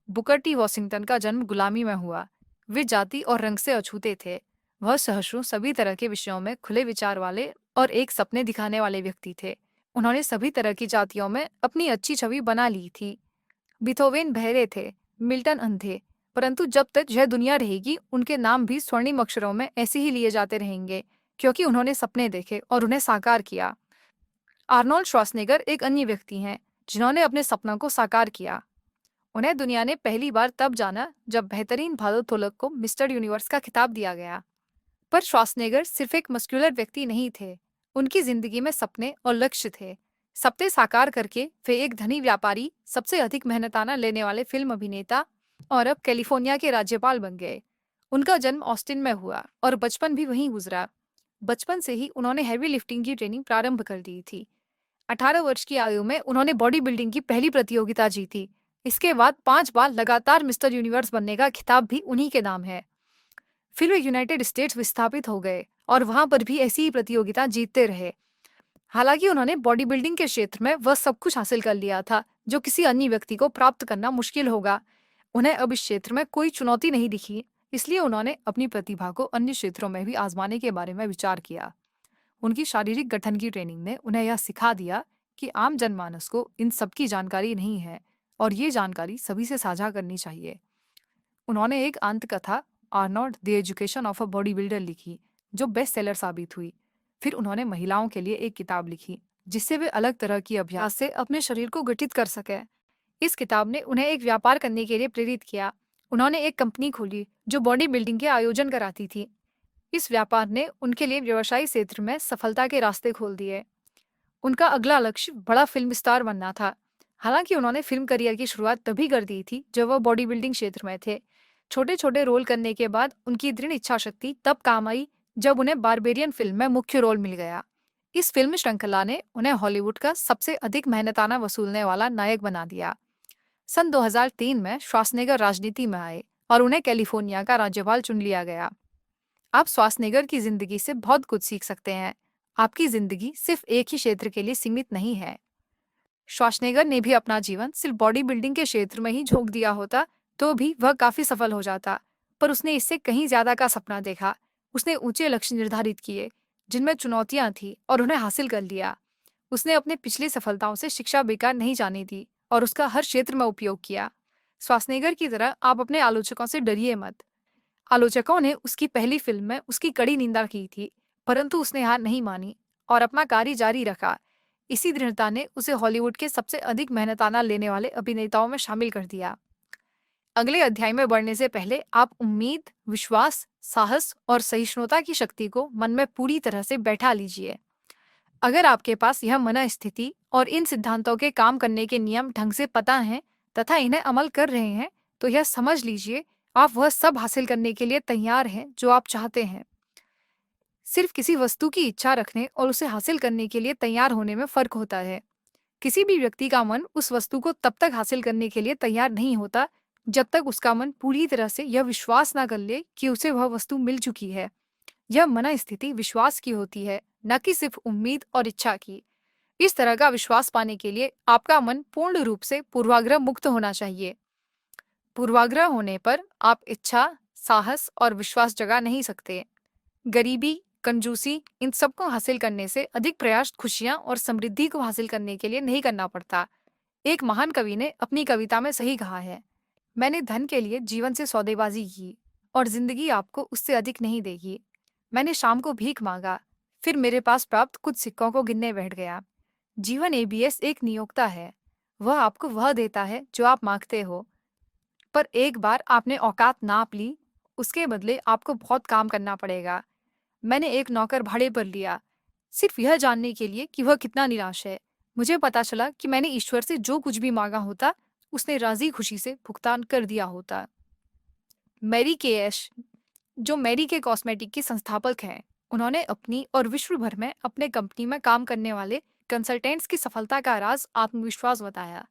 बुकर टी वॉशिंगटन का जन्म गुलामी में हुआ। वे जाति और रंग से अछूते थे। वह सहिष्णु, सभी तरह के विषयों में खुले विचार वाले और एक सपने दिखाने वाले व्यक्ति थे। उन्होंने सभी तरह की जातियों में अपनी अच्छी छवि बना ली थी। बीथोवेन बहरे थे, मिल्टन अंधे, परंतु जब तक यह दुनिया रहेगी उनके नाम भी स्वर्णिम अक्षरों में ऐसे ही लिए जाते रहेंगे क्योंकि उन्होंने सपने देखे और उन्हें साकार किया। आर्नोल्ड श्वार्ज़नेगर एक अन्य व्यक्ति हैं जिन्होंने अपने सपनों को साकार किया। उन्हें दुनिया ने पहली बार तब जाना जब बेहतरीन भारोत्तोलक को मिस्टर यूनिवर्स का खिताब दिया गया। पर श्वार्ज़नेगर सिर्फ एक मस्कुलर व्यक्ति नहीं थे। उनकी जिंदगी में सपने और लक्ष्य थे। सपने साकार करके वे एक धनी व्यापारी, सबसे अधिक मेहनताना लेने वाले फिल्म अभिनेता और अब कैलिफोर्निया के राज्यपाल बन गए। उनका जन्म ऑस्टिन में हुआ और बचपन भी वहीं गुजरा। बचपन से ही उन्होंने हैवी लिफ्टिंग की ट्रेनिंग प्रारंभ कर दी थी। 18 वर्ष की आयु में उन्होंने बॉडी बिल्डिंग की पहली प्रतियोगिता जीती। इसके बाद 5 बार लगातार मिस्टर यूनिवर्स बनने का खिताब भी उन्हीं के नाम है। फिर वे यूनाइटेड स्टेट्स विस्थापित हो गए और वहां पर भी ऐसी ही प्रतियोगिता जीतते रहे। हालांकि उन्होंने बॉडी बिल्डिंग के क्षेत्र में वह सब कुछ हासिल कर लिया था जो किसी अन्य व्यक्ति को प्राप्त करना मुश्किल होगा। उन्हें अब इस क्षेत्र में कोई चुनौती नहीं दिखी, इसलिए उन्होंने अपनी प्रतिभा को अन्य क्षेत्रों में भी आजमाने के बारे में विचार किया। उनकी शारीरिक गठन की ट्रेनिंग ने उन्हें यह सिखा दिया कि आम जनमानस को इन सब की जानकारी नहीं है और ये जानकारी सभी से साझा करनी चाहिए। उन्होंने एक अंतकथा Arnold the education of a body builder लिखी जो बेस्ट सेलर साबित हुई। फिर उन्होंने महिलाओं के लिए एक किताब लिखी जिससे वे अलग तरह की अभ्यास से अपने शरीर को गठित कर सके। इस किताब ने उन्हें एक व्यापार करने के लिए प्रेरित किया। उन्होंने एक कंपनी खोली जो बॉडी बिल्डिंग के आयोजन कराती थी। इस व्यापार ने उनके लिए व्यवसायी क्षेत्र में सफलता के रास्ते खोल दिए। उनका अगला लक्ष्य बड़ा फिल्म स्टार बनना था। हालांकि उन्होंने फिल्म करियर की शुरुआत तभी कर दी थी जब वह बॉडी बिल्डिंग क्षेत्र में थे। छोटे छोटे रोल करने के बाद उनकी दृढ़ इच्छा शक्ति तब काम आई जब उन्हें बारबेरियन फिल्म में मुख्य रोल मिल गया। इस फिल्म श्रृंखला ने उन्हें हॉलीवुड का सबसे अधिक मेहनताना वसूलने वाला नायक बना दिया। सन 2003 में श्वार्ज़नेगर राजनीति में आए और उन्हें कैलिफोर्निया का राज्यपाल चुन लिया गया। आप श्वार्ज़नेगर की जिंदगी से बहुत कुछ सीख सकते हैं। आपकी जिंदगी सिर्फ एक ही क्षेत्र के लिए सीमित नहीं है। श्वार्ज़नेगर ने भी अपना जीवन सिर्फ बॉडी बिल्डिंग के क्षेत्र में ही झोंक दिया होता तो भी वह काफी सफल हो जाता, पर उसने इससे कहीं ज्यादा का सपना देखा। उसने ऊंचे लक्ष्य निर्धारित किए जिनमें चुनौतियां थी और उन्हें हासिल कर लिया। उसने अपने पिछली सफलताओं से शिक्षा बेकार नहीं जाने दी और उसका हर क्षेत्र में उपयोग किया। श्वार्ज़नेगर की तरह आप अपने आलोचकों से डरिए मत। आलोचकों ने उसकी पहली फिल्म में उसकी कड़ी निंदा की थी, परंतु उसने हार नहीं मानी और अपना कार्य जारी रखा। इसी दृढ़ता ने उसे हॉलीवुड के सबसे अधिक मेहनताना लेने वाले अभिनेताओं में शामिल कर दिया। अगले अध्याय में बढ़ने से पहले आप उम्मीद, विश्वास, साहस और सहिष्णुता की शक्ति को मन में पूरी तरह से बैठा लीजिए। अगर आपके पास यह मनःस्थिति और इन सिद्धांतों के काम करने के नियम ढंग से पता हैं तथा इन्हें अमल कर रहे हैं, तो यह समझ लीजिए आप वह सब हासिल करने के लिए तैयार हैं जो आप चाहते हैं। सिर्फ किसी वस्तु की इच्छा रखने और उसे हासिल करने के लिए तैयार होने में फर्क होता है। किसी भी व्यक्ति का मन उस वस्तु को तब तक हासिल करने के लिए तैयार नहीं होता जब तक उसका मन पूरी तरह से यह विश्वास ना कर ले कि उसे वह वस्तु मिल चुकी है। यह मनःस्थिति विश्वास की होती है, न कि सिर्फ उम्मीद और इच्छा की। इस तरह का विश्वास पाने के लिए आपका मन पूर्ण रूप से पूर्वाग्रह मुक्त होना चाहिए। पूर्वाग्रह होने पर आप इच्छा, साहस और विश्वास जगा नहीं सकते। गरीबी, कंजूसी, इन सब को हासिल करने से अधिक प्रयास खुशियां और समृद्धि को हासिल करने के लिए नहीं करना पड़ता। एक महान कवि ने अपनी कविता में सही कहा है, मैंने धन के लिए जीवन से सौदेबाजी की और जिंदगी आपको उससे अधिक नहीं देगी। मैंने शाम को भीख मांगा, फिर मेरे पास प्राप्त कुछ सिक्कों को गिनने बैठ गया। जीवन एबीएस एक नियोक्ता है, वह आपको वह देता है जो आप मांगते हो, पर एक बार आपने औकात नाप ली, उसके बदले आपको बहुत काम करना पड़ेगा। मैंने एक नौकर भाड़े पर लिया, सिर्फ यह जानने के लिए कि वह कितना निराश है। मुझे पता चला कि मैंने ईश्वर से जो कुछ भी मांगा होता, उसने राजी खुशी से भुगतान कर दिया होता। मैरी के एश, जो मैरी के कॉस्मेटिक की संस्थापक हैं, उन्होंने अपनी और विश्व भर में अपने कंपनी में काम करने वाले कंसल्टेंट्स की सफलता का राज आत्मविश्वास बताया।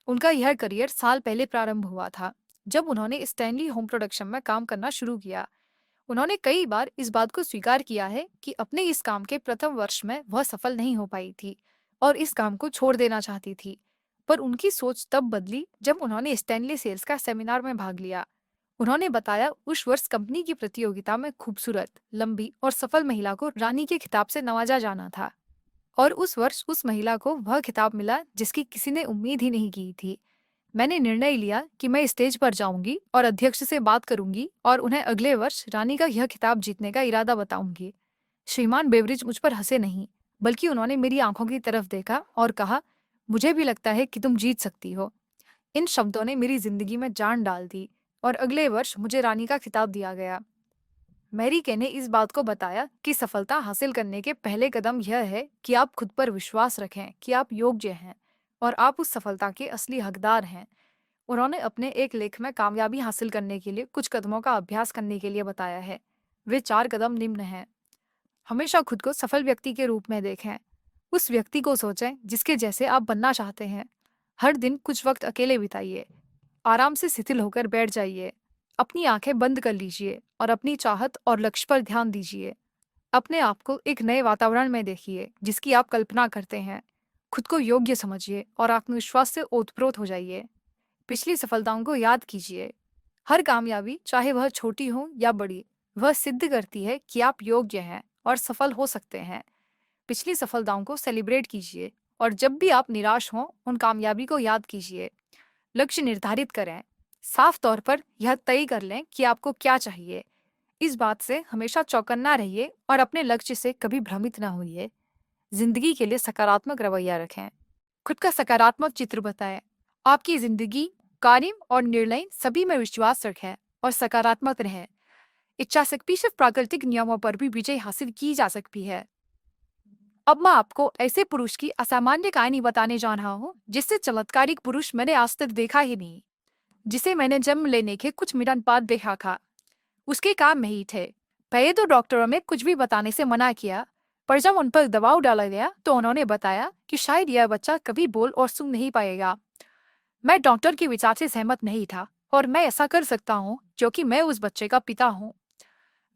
उनका यह करियर साल पहले प्रारंभ हुआ था जब उन्होंने स्टैनली होम प्रोडक्शन में काम करना शुरू किया। उन्होंने कई बार इस बात को स्वीकार किया है कि अपने इस काम के प्रथम वर्ष में वह सफल नहीं हो पाई थी और इस काम को छोड़ देना चाहती थी, पर उनकी सोच तब बदली जब उन्होंने स्टैनली सेल्स का सेमिनार में भाग लिया। उन्होंने बताया उस वर्ष कंपनी की प्रतियोगिता में खूबसूरत, लंबी और सफल महिला को रानी के खिताब से नवाजा जाना था और उस वर्ष उस महिला को वह खिताब मिला जिसकी किसी ने उम्मीद ही नहीं की थी। मैंने निर्णय लिया कि मैं स्टेज पर जाऊंगी और अध्यक्ष से बात करूंगी और उन्हें अगले वर्ष रानी का यह खिताब जीतने का इरादा बताऊंगी। श्रीमान बेवरिज मुझ पर हंसे नहीं, बल्कि उन्होंने मेरी आंखों की तरफ देखा और कहा, मुझे भी लगता है कि तुम जीत सकती हो। इन शब्दों ने मेरी जिंदगी में जान डाल दी और अगले वर्ष मुझे रानी का खिताब दिया गया। मैरी के ने इस बात को बताया कि सफलता हासिल करने के पहले कदम यह है कि आप खुद पर विश्वास रखें कि आप योग्य हैं और आप उस सफलता के असली हकदार हैं। उन्होंने अपने एक लेख में कामयाबी हासिल करने के लिए कुछ कदमों का अभ्यास करने के लिए बताया है। वे 4 कदम निम्न हैं। हमेशा खुद को सफल व्यक्ति के रूप में देखें। उस व्यक्ति को सोचें जिसके जैसे आप बनना चाहते हैं। हर दिन कुछ वक्त अकेले बिताइए। आराम से शिथिल होकर बैठ जाइए। अपनी आंखें बंद कर लीजिए और अपनी चाहत और लक्ष्य पर ध्यान दीजिए। अपने आप को एक नए वातावरण में देखिए जिसकी आप कल्पना करते हैं। खुद को योग्य समझिए और आत्मविश्वास से ओतप्रोत हो जाइए। पिछली सफलताओं को याद कीजिए। हर कामयाबी, चाहे वह छोटी हो या बड़ी, वह सिद्ध करती है कि आप योग्य हैं और सफल हो सकते हैं। पिछली सफलताओं को सेलिब्रेट कीजिए और जब भी आप निराश हों, उन कामयाबी को याद कीजिए। लक्ष्य निर्धारित करें। साफ तौर पर यह तय कर लें कि आपको क्या चाहिए। इस बात से हमेशा चौकन्ना रहिए और अपने लक्ष्य से कभी भ्रमित न होइए। जिंदगी के लिए सकारात्मक रवैया रखें। खुद का सकारात्मक चित्र बताएं। आपकी जिंदगी, कार्य और निर्णय सभी में विश्वास रखें और सकारात्मक रहें। इच्छा शक्ति सिर्फ प्राकृतिक नियमों पर भी विजय हासिल की जा सकती है। अब मैं आपको ऐसे पुरुष की असामान्य कहानी बताने जा रहा हूँ जिससे चमत्कारिक पुरुष मैंने आज तक देखा ही नहीं, जिसे मैंने जन्म लेने के कुछ मिनट बाद देखा था। उसके काम में ही थे। पहले तो डॉक्टरों ने कुछ भी बताने से मना किया, पर जब उन पर दबाव डाला गया तो उन्होंने बताया कि शायद यह बच्चा कभी बोल और सुन नहीं पाएगा। मैं डॉक्टर के विचार से सहमत नहीं था और मैं ऐसा कर सकता हूँ क्योंकि मैं उस बच्चे का पिता हूँ।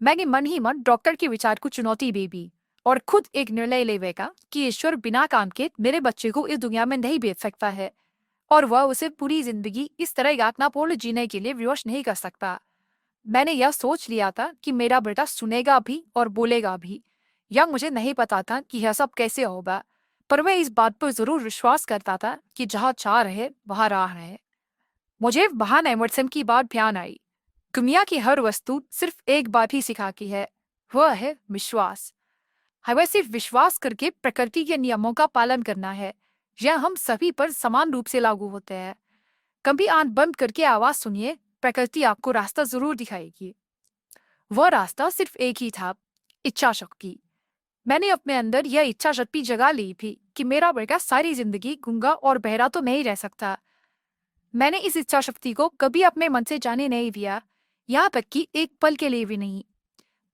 मैंने मन ही मन डॉक्टर के विचार को चुनौती दे दी और खुद एक निर्णय ले बैठा कि ईश्वर बिना काम के मेरे बच्चे को इस दुनिया में नहीं भेज सकता है और वह उसे पूरी जिंदगी इस तरह यातनापूर्ण जीने के लिए विवश नहीं कर सकता। मैंने यह सोच लिया था कि मेरा बेटा सुनेगा भी और बोलेगा भी। यह मुझे नहीं पता था कि यह सब कैसे होगा, पर मैं इस बात पर जरूर विश्वास करता था कि जहाँ चाह रहे वहाँ राह रहे। मुझे वहां एमर्सन की बात ध्यान आई। दुनिया की हर वस्तु सिर्फ एक बात ही सिखाती है, वह है विश्वास। हमें सिर्फ विश्वास करके प्रकृति के नियमों का पालन करना है। यह हम सभी पर समान रूप से लागू होते हैं। कभी आंख बंद करके आवाज सुनिए, प्रकृति आपको रास्ता जरूर दिखाएगी। वह रास्ता सिर्फ एक ही था, इच्छा शक्ति। मैंने अपने अंदर यह इच्छा शक्ति जगा ली थी कि मेरा बेटा सारी जिंदगी गूंगा और बहरा तो नहीं रह सकता। मैंने इस इच्छा शक्ति को कभी अपने मन से जाने नहीं दिया, यहाँ तक कि एक पल के लिए भी नहीं।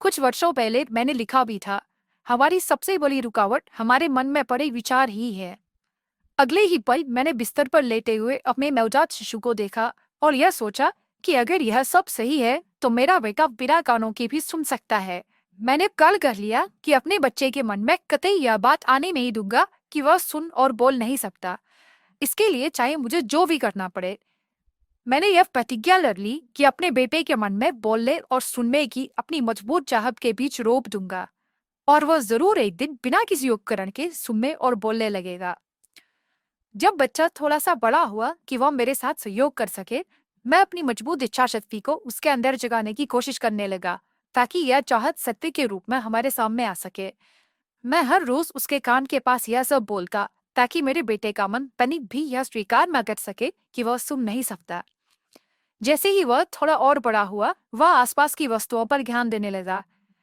कुछ वर्षों पहले मैंने लिखा भी था, हमारी सबसे बड़ी रुकावट हमारे मन में पड़े विचार ही है। अगले ही पल मैंने बिस्तर पर लेटे हुए अपने नवजात शिशु को देखा और यह सोचा कि अगर यह सब सही है तो मेरा बेटा बिना कानों के भी सुन सकता है। मैंने कल कर लिया कि अपने बच्चे के मन में कतई यह बात आने नहीं दूंगा कि वह सुन और बोल नहीं सकता, इसके लिए चाहे मुझे जो भी करना पड़े। मैंने यह प्रतिज्ञा कर ली कि अपने बेटे के मन में बोलने और सुनने की अपनी मजबूत चाहत के बीच रोक दूंगा और वह जरूर एक दिन बिना किसी उपकरण के सुनने और बोलने लगेगा। जब बच्चा थोड़ा सा बड़ा हुआ कि वह मेरे साथ सहयोग कर सके, मैं अपनी मजबूत इच्छा शक्ति को उसके अंदर जगाने की कोशिश करने लगा ताकि यह चाहत सत्य के रूप में हमारे सामने आ सके। मैं हर रोज उसके कान के पास यह सब बोलता ताकि मेरे बेटे का मन तनिक भी यह स्वीकार न कर सके कि वह सुन नहीं सकता। जैसे ही वह थोड़ा और बड़ा हुआ, वह आसपास की वस्तुओं पर ध्यान देने लगा।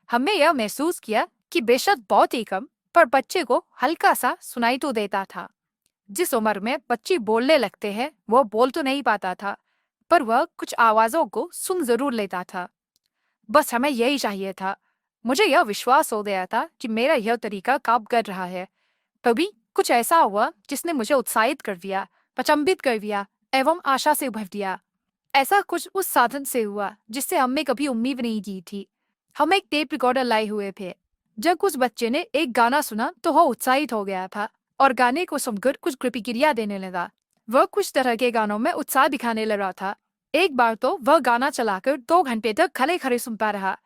हमने यह महसूस किया कि बेशक बहुत ही कम, पर बच्चे को हल्का सा सुनाई तो देता था। जिस उम्र में बच्चे बोलने लगते हैं वह बोल तो नहीं पाता था, पर वह कुछ आवाजों को सुन जरूर लेता था। बस हमें यही चाहिए था। मुझे यह विश्वास हो गया था कि मेरा यह तरीका काम कर रहा है। तभी कुछ ऐसा हुआ जिसने मुझे उत्साहित कर दिया, अचंभित कर दिया एवं आशा से भर दिया। ऐसा कुछ उस साधन से हुआ जिससे हमने कभी उम्मीद नहीं की थी। हम एक टेप रिकॉर्डर लाए हुए थे। जब उस बच्चे ने एक गाना सुना तो वह उत्साहित हो गया था और गाने को सुनकर कुछ प्रतिक्रिया देने लगा। वह कुछ तरह के गानों में उत्साह दिखाने लगा था। एक बार तो वह गाना चलाकर 2 घंटे तक खड़े खड़े सुनता रहा।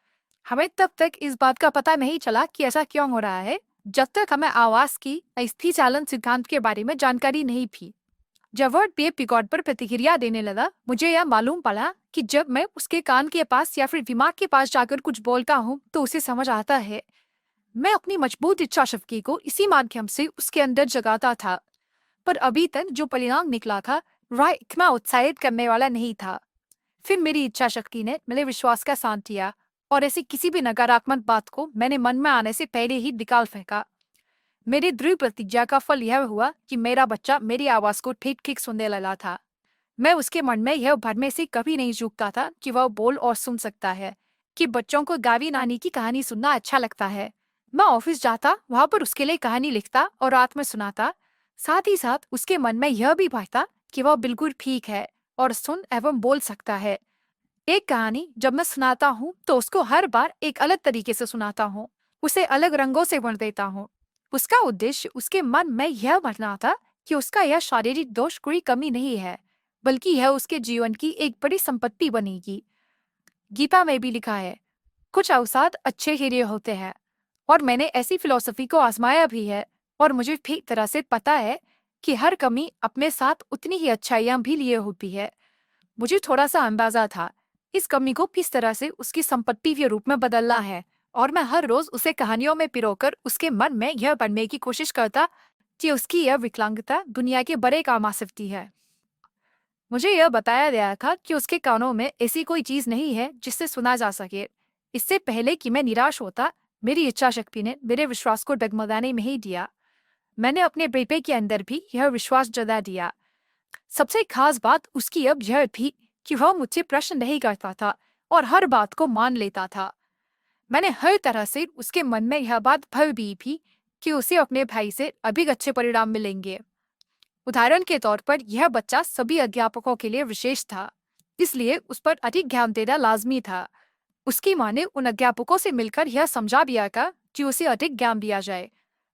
हमें तब तक इस बात का पता नहीं चला कि ऐसा क्यों हो रहा है, जब तक हमें आवाज की अस्थि चालन सिद्धांत के बारे में जानकारी नहीं थी। जब वह टेप रिकॉर्ड पर प्रतिक्रिया देने लगा, मुझे यह मालूम पड़ा कि जब मैं उसके कान के पास या फिर दिमाग के पास जाकर कुछ बोलता हूँ तो उसे समझ आता है। मैं अपनी मजबूत इच्छा शक्ति को इसी माध्यम से उसके अंदर जगाता था, पर अभी तक जो परिणाम निकला था वह इतना उत्साहित करने वाला नहीं था। फिर मेरी इच्छा शक्ति ने मेरे विश्वास का साथ दिया और ऐसी किसी भी नकारात्मक बात को मैंने मन में आने से पहले ही निकाल फेंका। मेरी दृढ़ प्रतिज्ञा का फल यह हुआ कि मेरा बच्चा मेरी आवाज को ठीक ठीक सुनने लगा था। मैं उसके मन में यह भरने से कभी नहीं चूकता था कि वह बोल और सुन सकता है, कि बच्चों को गावी नानी की कहानी सुनना अच्छा लगता है। मैं ऑफिस जाता, वहां पर उसके लिए कहानी लिखता और रात में सुनाता। साथ ही साथ उसके मन में यह भी भरता कि वह बिल्कुल ठीक है और सुन एवं बोल सकता है। एक कहानी जब मैं सुनाता हूँ तो उसको हर बार एक अलग तरीके से सुनाता हूँ, उसे अलग रंगों से भर देता हूँ। उसका उद्देश्य उसके मन में यह भरना था कि उसका यह शारीरिक दोष कोई कमी नहीं है, बल्कि यह उसके जीवन की एक बड़ी संपत्ति बनेगी। गीता में भी लिखा है, कुछ अवसाद अच्छे के लिए होते हैं, और मैंने ऐसी फिलॉसफी को आजमाया भी है और मुझे ठीक तरह से पता है कि हर कमी अपने साथ उतनी ही अच्छाइयाँ भी लिए होती है। मुझे थोड़ा सा अंदाजा था इस कमी को किस तरह से उसकी संपत्ति के रूप में बदलना है, और मैं हर रोज उसे कहानियों में पिरोकर उसके मन में यह बनने की कोशिश करता कि उसकी यह विकलांगता दुनिया के बड़े काम आ सकती है। मुझे यह बताया गया था कि उसके कानों में ऐसी कोई चीज नहीं है जिससे सुना जा सके। इससे पहले कि मैं निराश होता, मेरी इच्छा शक्ति ने मेरे विश्वास को डगमगाने नहीं दिया। मैंने अपने बेटे के अंदर भी यह विश्वास जगा दिया। सबसे खास बात उसकी अब यह थी कि वह मुझसे प्रश्न नहीं करता था और हर बात को मान लेता था। मैंने हर तरह से उसके मन में यह बात भर दी थी कि उसे अपने भाई से अधिक अच्छे परिणाम मिलेंगे। उदाहरण के तौर पर यह बच्चा सभी अध्यापकों के लिए विशेष था, इसलिए उस पर अधिक ध्यान देना लाजमी था। उसकी माँ ने उन अध्यापकों से मिलकर यह समझा दिया था कि उसे अधिक ज्ञान दिया जाए।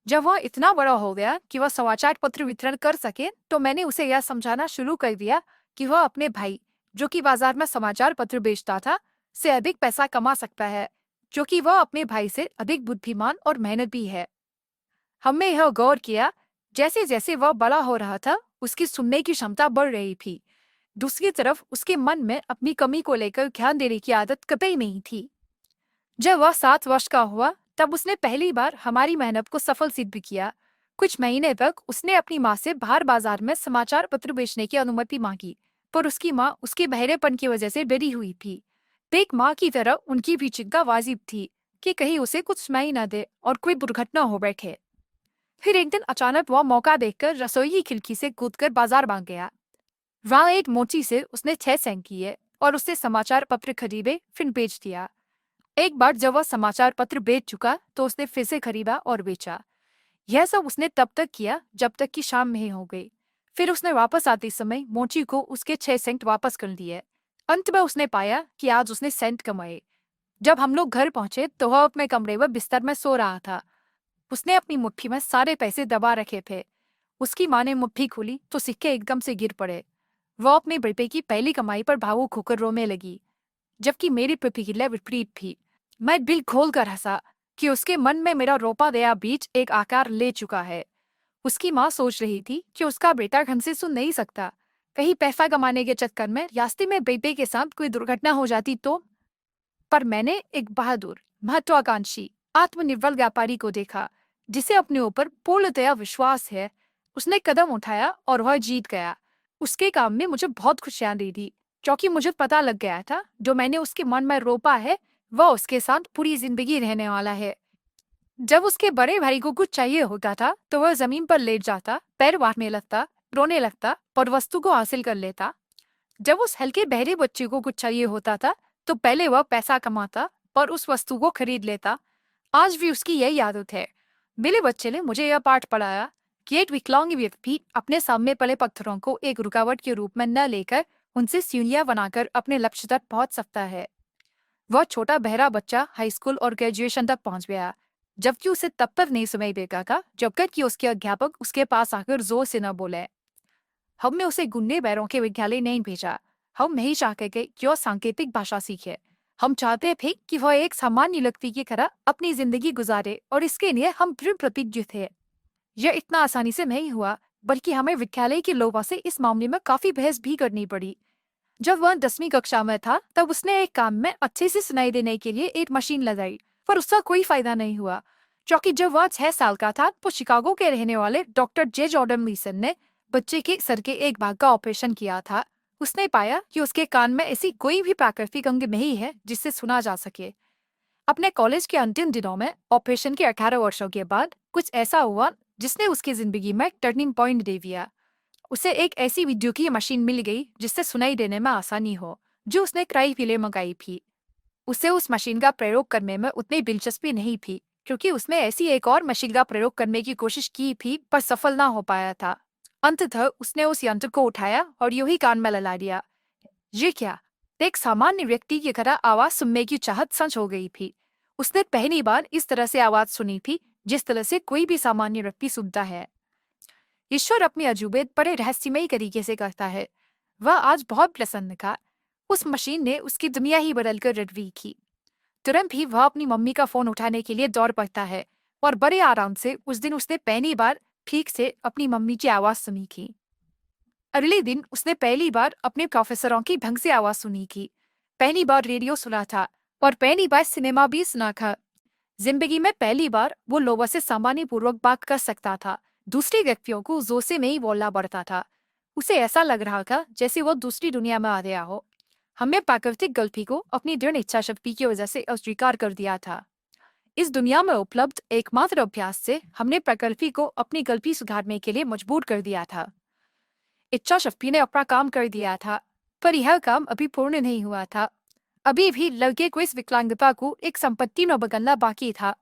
जब वह इतना बड़ा हो गया कि वह समाचार पत्र वितरण कर सके, तो मैंने उसे यह समझाना शुरू कर दिया कि वह अपने भाई, जो कि बाजार में समाचार पत्र बेचता था, से अधिक पैसा कमा सकता है, क्योंकि वह अपने भाई से अधिक बुद्धिमान और मेहनती है। हमने यह गौर किया, जैसे जैसे वह बड़ा हो रहा था, उसकी सुनने की क्षमता बढ़ रही थी। दूसरी तरफ उसके मन में अपनी कमी को लेकर ध्यान देने की आदत कतई नहीं थी। जब वह 7 वर्ष का हुआ, तब उसने पहली बार हमारी मेहनत को सफल सिद्ध किया। कुछ महीने तक उसने अपनी माँ से बाहर बाजार में समाचार पत्र बेचने की अनुमति मांगी, पर उसकी माँ उसके बहरेपन की वजह से डरी हुई थी। एक माँ की तरह उनकी भी चिंता वाजिब थी कि कहीं उसे कुछ सुनाई न दे और कोई दुर्घटना हो बैठे। फिर एक दिन अचानक वह मौका देखकर रसोई की खिड़की से कूदकर बाजार भाग गया। वहाँ एक मोची से उसने 6 सेंट किए और उससे समाचार पत्र खरीदे, फिर बेच दिया। एक बार जब वह समाचार पत्र बेच चुका, तो उसने फिर से खरीदा और बेचा। यह सब उसने तब तक किया जब तक कि शाम नहीं हो गई। फिर उसने वापस आते समय मोची को उसके 6 सेंट वापस कर दिए। अंत में उसने पाया कि आज उसने सेंट कमाए। जब हम लोग घर पहुंचे तो वह अपने कमरे में बिस्तर में सो रहा था। उसने अपनी मुट्ठी में सारे पैसे दबा रखे थे। उसकी माँ ने मुट्ठी खोली तो सिक्के एकदम से गिर पड़े। वह अपने बेटे की पहली कमाई पर भावुक होकर रोने लगी, जबकि मेरी प्रतिक्रिया विपरीत थी। मैं दिल खोलकर हंसा कि उसके मन में मेरा रोपा गया बीज एक आकार ले चुका है। उसकी माँ सोच रही थी कि उसका बेटा ढंग से सुन नहीं सकता, कहीं पैसा कमाने के चक्कर में रास्ते में बेटे के साथ कोई दुर्घटना हो जाती तो। पर मैंने एक बहादुर, महत्वाकांक्षी, आत्मनिर्भर व्यापारी को देखा, जिसे अपने ऊपर पूर्णतया विश्वास है। उसने कदम उठाया और वह जीत गया। उसके काम में मुझे बहुत खुशियां दी थी, क्योंकि मुझे पता लग गया था जो मैंने उसके मन में रोपा है, वह उसके साथ पूरी जिंदगी रहने वाला है। जब उसके बड़े भाई को कुछ चाहिए होता था तो वह जमीन पर लेट जाता, पैर मारने लगता, रोने लगता और वस्तु को हासिल कर लेता। जब उस हल्के बहरे बच्चे को कुछ चाहिए होता था तो पहले वह पैसा कमाता और उस वस्तु को खरीद लेता। आज भी उसकी यही आदत है। मेरे बच्चे ने मुझे यह पाठ पढ़ाया कि एक विकलांग व्यक्ति अपने सामने पड़े पत्थरों को एक रुकावट के रूप में न लेकर उनसे सीढ़ियां बनाकर अपने लक्ष्य तक पहुंच सकता है। वह छोटा बहरा बच्चा हाई स्कूल और ग्रेजुएशन तक पहुंच गया, जबकि उसे तब तक नहीं सुनाई देता था जब तक कि उसके अध्यापक उसके पास आकर जोर से न बोले। हमने उसे गुन्ने बैरों के विद्यालय नहीं भेजा। हम नहीं चाहते कि वह सांकेतिक भाषा सीखे। हम चाहते थे कि वह एक सामान्य व्यक्ति की तरह अपनी जिंदगी गुजारे और इसके लिए हम दृढ़ प्रतिज्ञ थे। यह इतना आसानी से नहीं हुआ, बल्कि हमें विद्यालय के लोगों से इस मामले में काफी बहस भी करनी पड़ी। जब वह 10वीं कक्षा में था तब उसने एक काम में अच्छे से सुनाई देने के लिए एक मशीन लगाई, पर उसका कोई फायदा नहीं हुआ, क्योंकि जब वह 6 साल का था तो शिकागो के रहने वाले डॉक्टर जे जॉर्डन लीसन ने बच्चे के सर के एक भाग का ऑपरेशन किया था। उसने पाया कि उसके कान में ऐसी कोई भी प्राकृतिक अंग नहीं है जिससे सुना जा सके। अपने कॉलेज के अंतिम दिनों में ऑपरेशन के 18 वर्षों के बाद कुछ ऐसा हुआ जिसने उसकी जिंदगी में टर्निंग पॉइंट दे दिया। उसे एक ऐसी विद्युतीय मशीन मिल गई जिससे सुनाई देने में आसानी हो, जो उसने क्रय के लिए मंगाई थी। उसे उस मशीन का प्रयोग करने में उतनी दिलचस्पी नहीं थी, क्योंकि उसने ऐसी एक और मशीन का प्रयोग करने की कोशिश की थी पर सफल ना हो पाया था। अंततः उसने उस यंत्र को उठाया और यूं ही कान में लगा दिया। ये क्या? एक सामान्य व्यक्ति की तरह आवाज सुनने की चाहत सच हो गई थी। उसने पहली बार इस तरह से आवाज सुनी थी जिस तरह से कोई भी सामान्य व्यक्ति सुनता है। ईश्वर अपने अजूबे बड़े रहस्यमयी तरीके से करता है। वह आज बहुत प्रसन्न था। उस मशीन ने उसकी दुनिया ही बदल कर रख दी थी। तुरंत ही वह अपनी मम्मी का फोन उठाने के लिए दौड़ पड़ता है और बड़े आराम से उस दिन उसने पहली बार ठीक से अपनी मम्मी की आवाज सुनी थी। अगले दिन उसने पहली बार अपने प्रोफेसरों की ढंग से आवाज सुनी थी। पहली बार रेडियो सुना था और पहली बार सिनेमा भी सुना था। जिंदगी में पहली बार वो लोगों से सामान्य पूर्वक बात कर सकता था। दूसरे व्यक्तियों को जोर से नहीं बोलना पड़ता था। उसे ऐसा लग रहा था जैसे वो दूसरी दुनिया में आ गया हो। हमने प्राकृतिक गलती को अपनी दृढ़ इच्छा शक्ति की वजह से अस्वीकार कर दिया था। इस दुनिया में उपलब्ध एकमात्र अभ्यास से हमने प्रकृति को अपनी गलती सुधारने के लिए मजबूर कर दिया था। इच्छा शक्ति ने अपना काम कर दिया था, पर यह काम अभी पूर्ण नहीं हुआ था। अभी भी लड़के को इस विकलांगता को एक संपत्ति में बदलना बाकी था।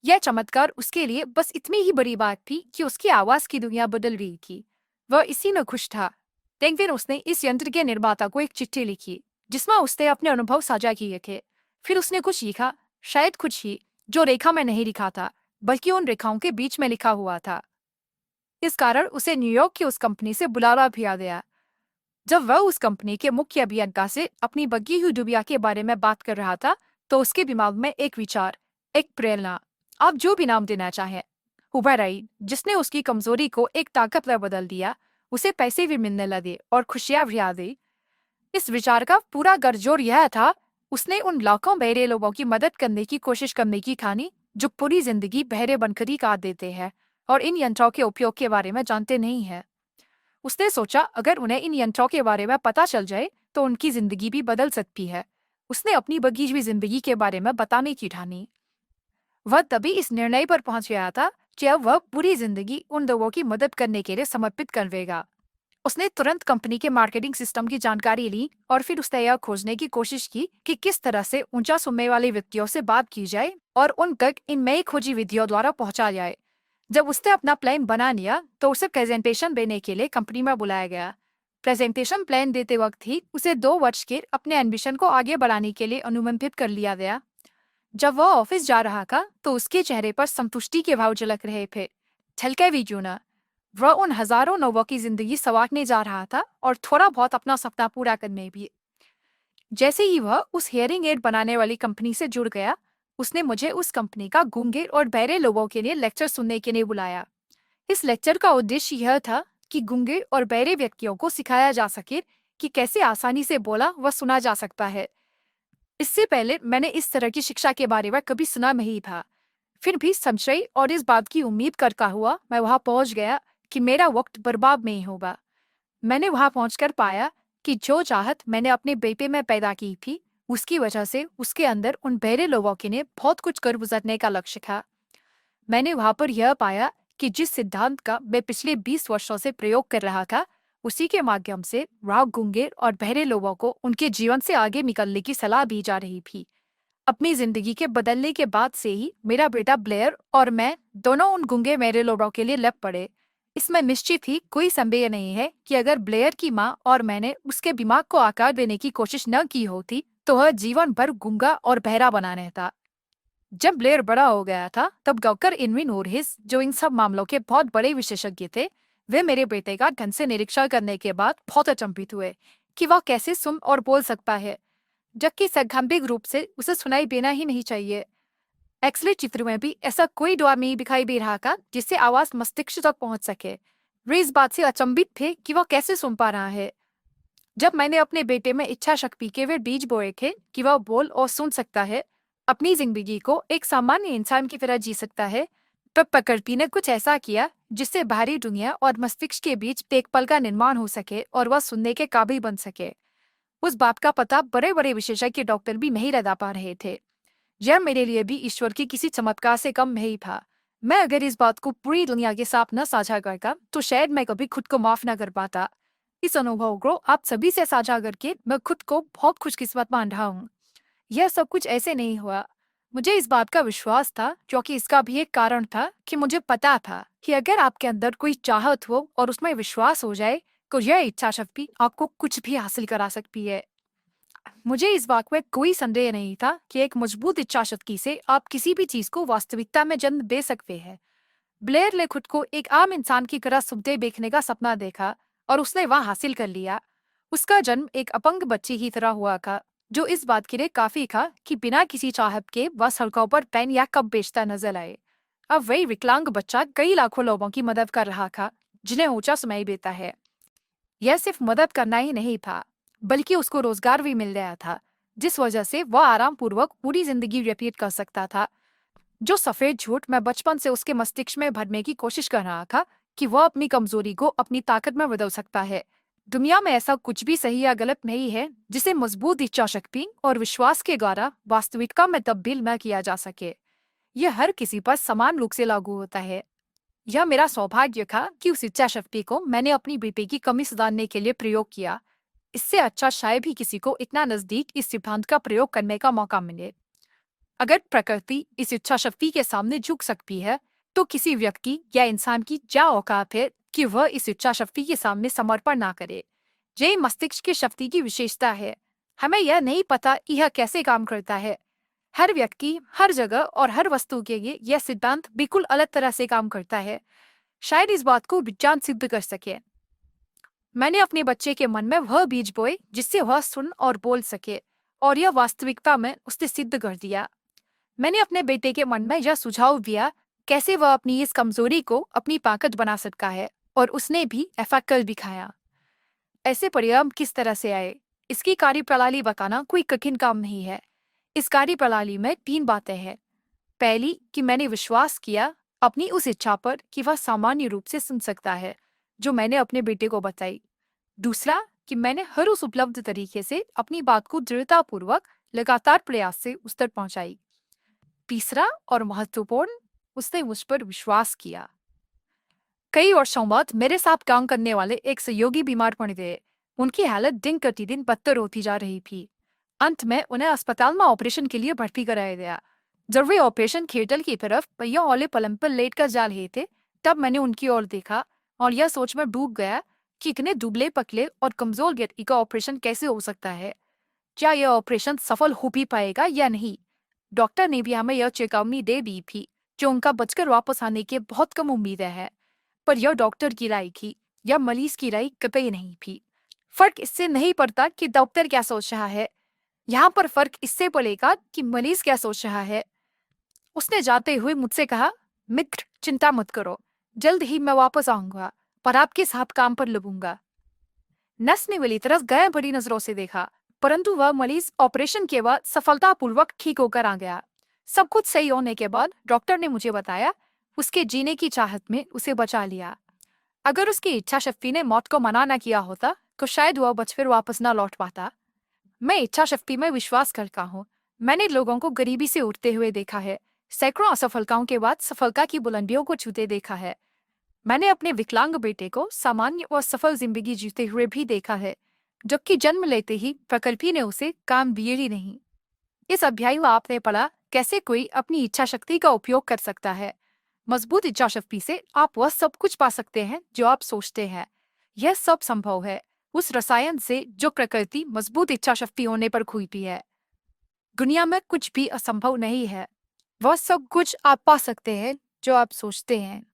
यह चमत्कार उसके लिए बस इतनी ही बड़ी बात थी कि उसकी आवाज की दुनिया बदल रही थी। वह इसी में खुश था। एक दिन उसने इस यंत्र के निर्माता को एक चिट्ठी लिखी जिसमें उसने अपने अनुभव साझा किए थे। फिर उसने कुछ लिखा, शायद कुछ ही जो रेखा में नहीं लिखा था, बल्कि उन रेखाओं के बीच में लिखा हुआ था। इस कारण उसे न्यूयॉर्क की उस कंपनी से बुलावा भी आ गया। जब वह उस कंपनी के मुख्य अभियंता से अपनी बग्गी हुई दुनिया के बारे में बात कर रहा था, तो उसके दिमाग में एक विचार, एक प्रेरणा, आप जो भी नाम देना चाहें, उभर आई, जिसने उसकी कमजोरी को एक ताकत में बदल दिया। उसे पैसे भी मिलने लगे और खुशियां भी आ गई। इस विचार का पूरा गरजोर यह था, उसने उन लाखों बहरे लोगों की मदद करने की कोशिश करने की ठानी जो पूरी जिंदगी बहरे बनकर ही काट देते हैं और इन यंत्रों के उपयोग के बारे में जानते नहीं हैं। उसने सोचा अगर उन्हें इन यंत्रों के बारे में पता चल जाए तो उनकी जिंदगी भी बदल सकती है। उसने अपनी बगी हुई जिंदगी के बारे में बताने की ठानी। वह तभी इस निर्णय पर पहुंच गया था कि अब वह पूरी जिंदगी उन लोगों की मदद करने के लिए समर्पित कर देगा। उसने तुरंत कंपनी के मार्केटिंग सिस्टम की जानकारी ली और फिर उसने यह खोजने की कोशिश की कि किस तरह से ऊंचा सुनने वाले व्यक्तियों से बात की जाए और उन तक इन नई खोजी विधियों द्वारा पहुंचा जाए। जब उसने अपना प्लान बना लिया तो उसे प्रेजेंटेशन देने के लिए कंपनी में बुलाया गया। प्रेजेंटेशन प्लान देते वक्त ही उसे 2 वर्ष के अपने एम्बिशन को आगे बढ़ाने के लिए अनुमंत्रित कर लिया गया। जब वह ऑफिस जा रहा था तो उसके चेहरे पर संतुष्टि के भाव झलक रहे थे। छलके भी क्यों ना, वह उन हजारों लोगों की जिंदगी संवारने जा रहा था और थोड़ा बहुत अपना सपना पूरा करने भी। जैसे ही वह उस हियरिंग एड बनाने वाली कंपनी से जुड़ गया, उसने मुझे उस कंपनी का गूंगे और बहरे लोगों के लिए लेक्चर सुनने के लिए बुलाया। इस लेक्चर का उद्देश्य यह था कि गूंगे और बहरे व्यक्तियों को सिखाया जा सके कि कैसे आसानी से बोला व सुना जा सकता है। इससे पहले मैंने इस तरह की शिक्षा के बारे में कभी सुना नहीं था। फिर भी संशय और इस बात की उम्मीद करता हुआ मैं वहां पहुंच गया कि मेरा वक्त बर्बाद नहीं होगा। मैंने वहां पहुंचकर पाया कि जो चाहत मैंने अपने बेटे में पैदा की थी, उसकी वजह से उसके अंदर उन बहरे लोगों के लिए बहुत कुछ कर गुजरने का लक्ष्य था। मैंने वहां पर यह पाया कि जिस सिद्धांत का मैं पिछले 20 वर्षों से प्रयोग कर रहा था, उसी के माध्यम से राव गूंगे और बहरे लोगों को उनके जीवन से आगे निकलने की सलाह दी जा रही थी। अपनी जिंदगी के बदलने के बाद से ही मेरा बेटा ब्लेयर और मैं दोनों उन गूंगे बहरे लोगों के लिए लग पड़े। इसमें निश्चित ही कोई संदेह नहीं है कि अगर ब्लेयर की माँ और मैंने उसके दिमाग को आकार देने की कोशिश न की होती तो वह जीवन भर गूंगा और बहरा बना रहता। जब ब्लेयर बड़ा हो गया था तब डॉक्टर इनविन ओरहिस, जो इन सब मामलों के बहुत बड़े विशेषज्ञ थे, वे मेरे बेटे का ढंग से निरीक्षण करने के बाद बहुत अचंभित हुए कि वह कैसे सुन और बोल सकता है, जबकि सैद्धांतिक रूप से उसे सुनाई देना ही नहीं चाहिए। एक्सरे चित्र में भी ऐसा कोई द्वार नहीं दिखाई दे रहा था जिससे आवाज मस्तिष्क तक पहुंच सके। वे इस बात से अचंभित थे कि वह कैसे सुन पा रहा है। जब मैंने अपने बेटे में इच्छा शक्ति के वे बीज बोए थे कि वह बोल और सुन सकता है, अपनी जिंदगी को एक सामान्य इंसान की तरह जी सकता है, तब प्रकृति ने कुछ ऐसा किया जिससे बाहरी दुनिया और मस्तिष्क के बीच एक पल का निर्माण हो सके और वह सुनने के काबिल बन सके। उस बात का पता बड़े बड़े विशेषज्ञ डॉक्टर भी नहीं लगा पा रहे थे। यह मेरे लिए भी ईश्वर की किसी चमत्कार से कम नहीं था। मैं अगर इस बात को पूरी दुनिया के साथ न साझा करता तो शायद मैं कभी खुद को माफ न कर पाता। इस अनुभव को आप सभी से साझा करके मैं खुद को बहुत खुशकिस्मत मान रहा हूँ। यह सब कुछ ऐसे नहीं हुआ। मुझे इस बात का विश्वास था, क्योंकि इसका भी एक कारण था कि मुझे पता था कि अगर आपके अंदर कोई चाहत हो और उसमें विश्वास हो जाए तो यह इच्छा शक्ति आपको कुछ भी हासिल करा सकती है। मुझे इस बात में कोई संदेह नहीं था कि एक मजबूत इच्छा शक्ति से आप किसी भी चीज को वास्तविकता में जन्म दे सकते हैं। ब्लेयर ने खुद को एक आम इंसान की तरह सुनते देखने का सपना देखा और उसने वह हासिल कर लिया। उसका जन्म एक अपंग बच्ची की तरह हुआ था, जो इस बात के लिए काफी था कि बिना किसी चाहत के वह सड़कों पर पेन या कप बेचता नजर आए। अब वही विकलांग बच्चा कई लाखों लोगों की मदद कर रहा था जिन्हें ऊंचा सुनाई देता है। यह सिर्फ मदद करना ही नहीं था, बल्कि उसको रोजगार भी मिल गया था, जिस वजह से वह आराम पूर्वक पूरी जिंदगी व्यतीत कर सकता था। जो सफेद झूठ मैं बचपन से उसके मस्तिष्क में भरने की कोशिश कर रहा था कि वह अपनी कमजोरी को अपनी ताकत में बदल सकता है, दुनिया में ऐसा कुछ भी सही या गलत नहीं है जिसे मजबूत इच्छा शक्ति और विश्वास के द्वारा वास्तविकता में तब्दील न किया जा सके। यह हर किसी पर समान रूप से लागू होता है। यह मेरा सौभाग्य था कि उस इच्छा शक्ति को मैंने अपनी बीपी की कमी सुधारने के लिए प्रयोग किया। इससे अच्छा शायद ही किसी को इतना नजदीक इस सिद्धांत का प्रयोग करने का मौका मिले। अगर प्रकृति इस इच्छा शक्ति के सामने झुक सकती है, तो किसी व्यक्ति या इंसान की क्या औकात है कि वह इस इच्छा शक्ति के सामने समर्पण ना करे। यही मस्तिष्क की शक्ति की विशेषता है। हमें यह नहीं पता कि यह कैसे काम करता है। हर व्यक्ति, हर जगह और हर वस्तु के लिए यह सिद्धांत बिल्कुल अलग तरह से काम करता है। शायद इस बात को विज्ञान सिद्ध कर सके। मैंने अपने बच्चे के मन में वह बीज बोए जिससे वह सुन और बोल सके, और यह वास्तविकता में उसने सिद्ध कर दिया। मैंने अपने बेटे के मन में यह सुझाव दिया कैसे वह अपनी इस कमजोरी को अपनी ताकत बना सकता है, और उसने भी ऐसा कर दिखाया। ऐसे परिणाम किस तरह से आए, इसकी कार्यप्रणाली बताना कोई कठिन काम नहीं है। इस कार्यप्रणाली में 3 बातें हैं। पहली कि मैंने विश्वास किया अपनी उस इच्छा पर कि वह सामान्य रूप से सुन सकता है, जो मैंने अपने बेटे को बताई। दूसरा कि मैंने हर उस उपलब्ध तरीके से अपनी बात को दृढ़तापूर्वक लगातार प्रयास से उस तक पहुंचाई। तीसरा और महत्वपूर्ण, उसने मुझ पर विश्वास किया। कई वर्षों बाद मेरे साथ काम करने वाले एक सहयोगी बीमार पड़ गए। उनकी हालत दिन प्रतिदिन बदतर होती जा रही थी। अंत में उन्हें अस्पताल में ऑपरेशन के लिए भर्ती कराया गया। जब वे ऑपरेशन थिएटर की तरफ पहियों वाले पलंग पर लेट कर जा रहे थे, तब मैंने उनकी ओर देखा और यह सोच में डूब गया कि इतने दुबले पतले और कमजोर व्यक्ति का ऑपरेशन कैसे हो सकता है। क्या यह ऑपरेशन सफल हो भी पाएगा या नहीं। डॉक्टर ने भी हमें यह चेतावनी दे दी थी कि उनका बचकर वापस आने की बहुत कम उम्मीदें हैं। पर यह डॉक्टर की राय थी, यह मरीज की राय कतई नहीं थी। फर्क इससे नहीं पड़ता कि डॉक्टर क्या सोच रहा है, यहाँ पर फर्क इससे पड़ेगा कि मरीज क्या सोच रहा है। उसने जाते हुए मुझसे कहा, मित्र चिंता मत करो, जल्द ही मैं वापस आऊंगा पर आपके साथ काम पर लगूंगा। नर्स ने मेरी तरफ गए भरी नजरों से देखा, परंतु वह मरीज ऑपरेशन के बाद सफलतापूर्वक ठीक होकर आ गया। सब कुछ सही होने के बाद डॉक्टर ने मुझे बताया उसके जीने की चाहत में उसे बचा लिया। अगर उसकी इच्छा शक्ति ने मौत को मना न किया होता तो शायद वह बचकर वापस न लौट पाता। मैं इच्छा शक्ति में विश्वास करता हूँ। मैंने लोगों को गरीबी से उठते हुए देखा है, सैकड़ों असफलताओं के बाद सफलता की बुलंदियों को छूते देखा है। मैंने अपने विकलांग बेटे को सामान्य और सफल जिंदगी जीते हुए भी देखा है, जबकि जन्म लेते ही प्रकृति ने उसे काम दिए ही नहीं। इस अध्याय में आपने पढ़ा कैसे कोई अपनी इच्छा शक्ति का उपयोग कर सकता है। मजबूत इच्छा शक्ति से आप वह सब कुछ पा सकते हैं जो आप सोचते हैं। यह सब संभव है उस रसायन से जो प्रकृति मजबूत इच्छा शक्ति होने पर खुलती है। दुनिया में कुछ भी असंभव नहीं है। वह सब कुछ आप पा सकते हैं जो आप सोचते हैं।